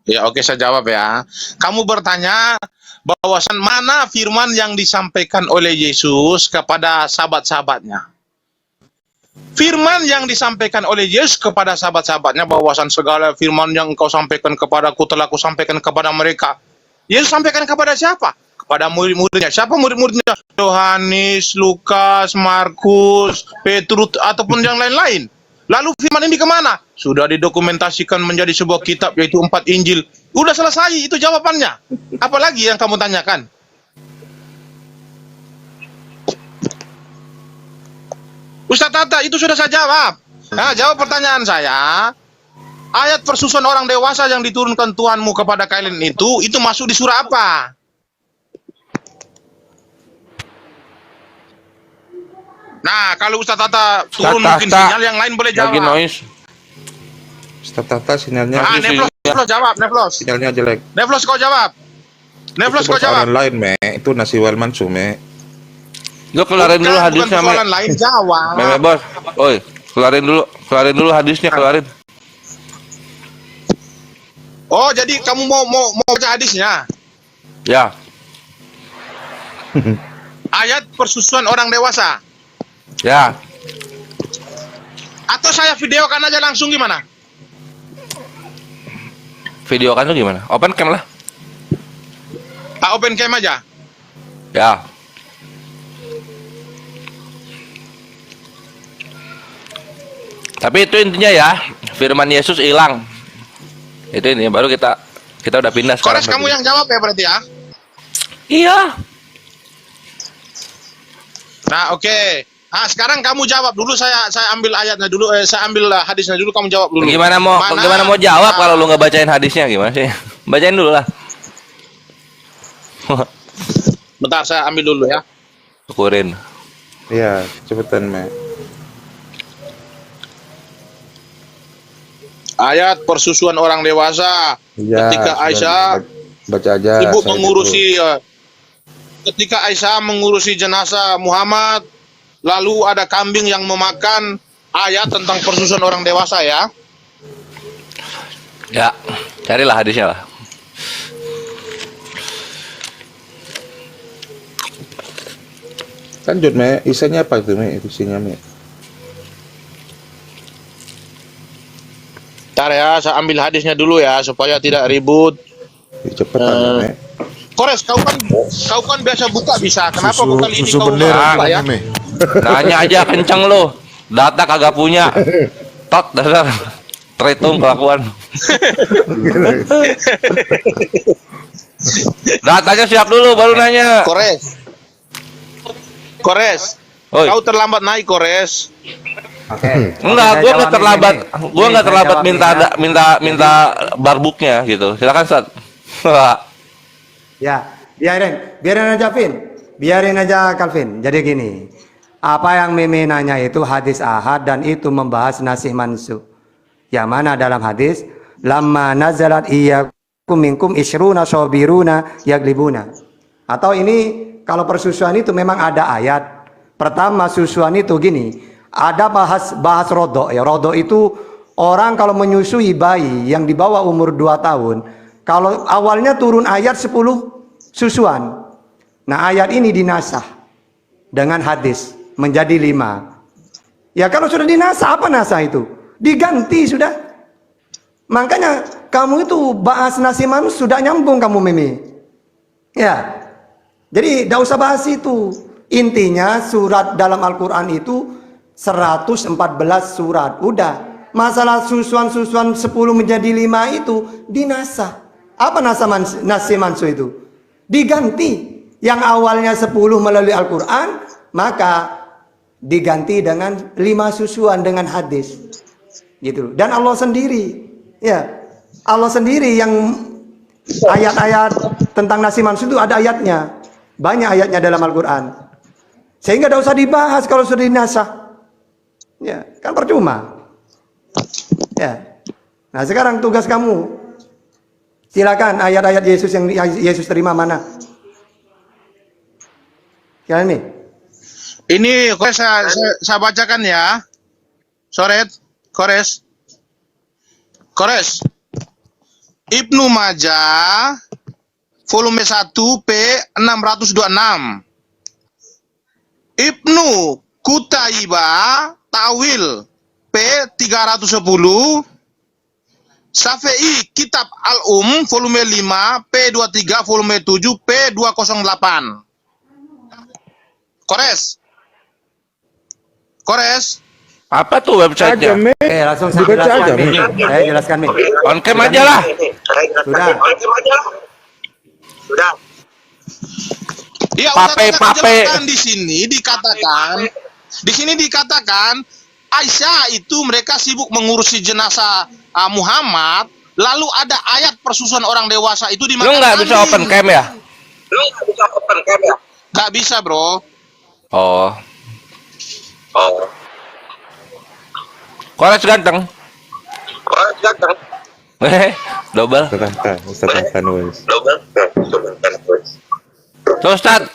ya, oke, saya jawab ya. Kamu bertanya bahwasan mana firman yang disampaikan oleh Yesus kepada sahabat-sahabatnya. Firman yang disampaikan oleh Yesus kepada sahabat-sahabatnya bahwasan segala firman yang engkau sampaikan kepadaku telah kusampaikan kepada mereka. Yesus sampaikan kepada siapa? Kepada murid-muridnya. Siapa murid-muridnya? Yohanes, Lukas, Markus, Petrus, ataupun yang lain-lain. Lalu firman ini kemana? Sudah didokumentasikan menjadi sebuah kitab, yaitu 4 Injil. Udah selesai, itu jawabannya. Apalagi yang kamu tanyakan? Ustaz Tata, itu sudah saya jawab. Nah, jawab pertanyaan saya. Ayat persusuan orang dewasa yang diturunkan Tuhanmu kepada kalian itu masuk di surah apa? Nah, kalau Ustaz Tata turun mungkin sinyal, yang lain boleh jawab. Lagi noise. Ustaz Tata sinyalnya. Ah, Neflos jawab, Neflos. Sinyalnya jelek. Neflos kau jawab. Neflos Itu kau jawab. persoalan lain, Me. Itu nasi Walmansu, Me. Lu keluarin dulu Bukan hadisnya, Me. persoalan lain, jawab. Meme bos. Oi, keluarin dulu hadisnya, keluarin. Oh, jadi kamu mau baca hadisnya? Ya. Ayat persusuan orang dewasa. Ya. Atau saya videokan aja langsung gimana? Video kan lu gimana? Open cam lah. Open cam aja. Ya. Tapi itu intinya ya, firman Yesus hilang. Itu ini baru kita udah pindah sekarang. Kores kamu yang jawab ya berarti ya? Iya. Nah, oke. Nah, sekarang kamu jawab dulu, saya ambil ayatnya dulu, saya ambil hadisnya dulu, kamu jawab dulu. Gimana mau jawab kalau lu nggak bacain hadisnya gimana sih? Bacain dulu lah. Bentar, saya ambil dulu ya. Syukurin. Iya, cepetan, Me. Ayat persusuan orang dewasa. Iya, Ketika sudah Aisyah, baca aja. ibu saya mengurusi, ketika Aisyah mengurusi jenazah Muhammad, lalu ada kambing yang memakan. Ayat tentang persusuan orang dewasa ya. Ya, carilah hadisnya lah. Lanjut, Me. Isinya apa itu, Me? Isinya, Me. Ntar ya, saya ambil hadisnya dulu ya, supaya tidak ribut. Cepetan, ya, Me. Kores, kau kan biasa buka bisa. Kenapa Susu, kali ini susu kau bendera buka ya? meme. Nanya aja kenceng lo. Data kagak punya. Tot dasar. Terhitung kelakuan. Datanya siap dulu baru nanya. Kores, Oi. kau terlambat naik, Kores. Enggak, gua nggak terlambat minta barbuknya gitu. Silakan Sat. Ya, biarin aja Vin. Biarin aja Calvin. Jadi gini, apa yang Meme nanya itu hadis ahad dan itu membahas nasih mansuh. Yang mana dalam hadis, lamma nazalat iyyakum minkum isyruna sabiruna yaglibuna. Atau ini kalau persusuan itu memang ada ayat. Pertama susuan itu gini, ada bahas rodok ya. Rodok itu orang kalau menyusui bayi yang di bawah umur 2 tahun, kalau awalnya turun ayat 10 susuan. Nah, ayat ini dinasah dengan hadis menjadi 5. Ya kalau sudah dinasah, apa nasah itu? Diganti sudah. Makanya kamu itu bahas nasi manus sudah nyambung kamu Meme. Ya. Jadi tidak usah bahas itu. Intinya surat dalam Al-Quran itu 114 surat. Udah. Masalah susuan-susuan 10 menjadi 5 itu dinasah. Apa nasi mansu itu? Diganti. Yang awalnya 10 melalui Al-Quran, maka diganti dengan 5 susuan dengan hadis. Gitu. Dan Allah sendiri, ya, Allah sendiri yang ayat-ayat tentang nasi mansu itu ada ayatnya. Banyak ayatnya dalam Al-Quran. Sehingga tidak usah dibahas kalau sudah dinasah. Ya, kan percuma. Ya. Nah, sekarang tugas kamu. Silakan ayat-ayat Yesus yang Yesus terima mana? Kalian nih. Ini saya bacakan ya. Kores. Ibnu Majah volume 1 P 626. Ibnu Kutaibah Tawil P 310. Syafi'i Kitab volume 5 P 23 volume 7 P 208. Kores. Apa tuh websitenya? Langsung saya jelaskan, Mi. Saya jelaskan, Mi. On cam aja lah. Sudah. Ya, Pape. di sini dikatakan Aisyah itu mereka sibuk mengurusi jenazah Muhammad, lalu ada ayat persusuan orang dewasa itu Lu dimakan nggak bisa open cam ya? Nggak bisa, bro. Oh. Kores ganteng. Double. Tuh, Ustad.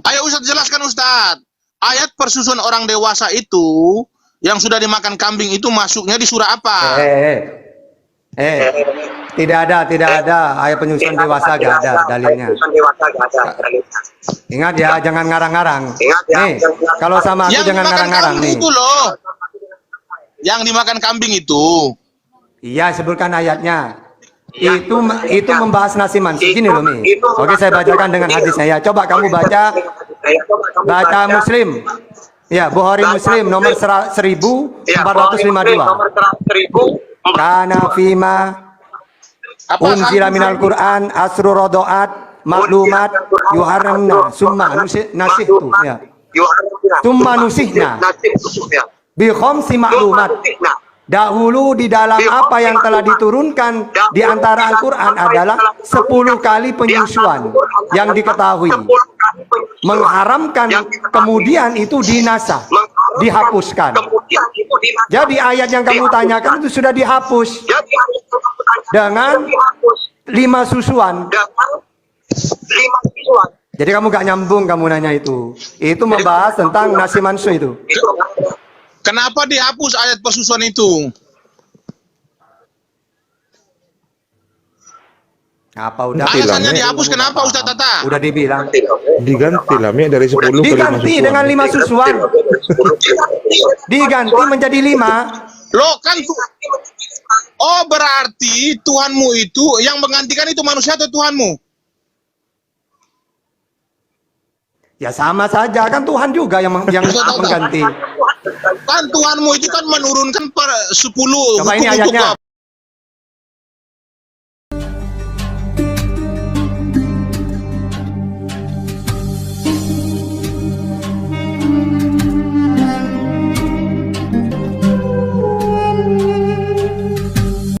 Ayo Ustadz jelaskan, Ustadz. Ayat persusuan orang dewasa itu yang sudah dimakan kambing itu masuknya di surah apa? Tidak ada ayat penyusuan dewasa, gak ada dalilnya. Ingat ya, jangan ngarang-ngarang. Nih, kalau sama aku jangan ngarang-ngarang nih. Itu loh. Yang dimakan kambing itu. Iya, sebutkan ayatnya. Itu membahas nasi mansi gini loh, Mi. Oke, saya bacakan dengan hadisnya ya. Coba kamu baca Muslim. Ya, Bukhari Muslim nomor 1452. Kana fima unzila minal Qur'an asru rodoat maklumat yuharamna summa nasihtu ya. Summa nusihna bi khamsi maklumat. Dahulu di dalam apa yang telah diturunkan di antara Al-Quran adalah 10 kali penyusuan yang diketahui. Mengharamkan kemudian itu dinasah, dihapuskan. Jadi ayat yang kamu tanyakan itu sudah dihapus dengan 5 susuan. Jadi kamu gak nyambung kamu nanya itu. Itu membahas tentang nasi mansu itu. Kenapa dihapus ayat persusuan itu? Apa udah? Alasannya dihapus kenapa, Ustaz Tata? Udah dibilang. Diganti lah, Mi, dari 10 ke 5 Diganti susuan. dengan 5 susuan. Diganti menjadi 5. Loh kan oh berarti Tuhanmu itu yang menggantikan itu manusia atau Tuhanmu? Ya sama saja kan Tuhan juga yang mengganti. Kan Tuhanmu itu kan menurunkan 10 Coba ini hukum-hukum ayatnya.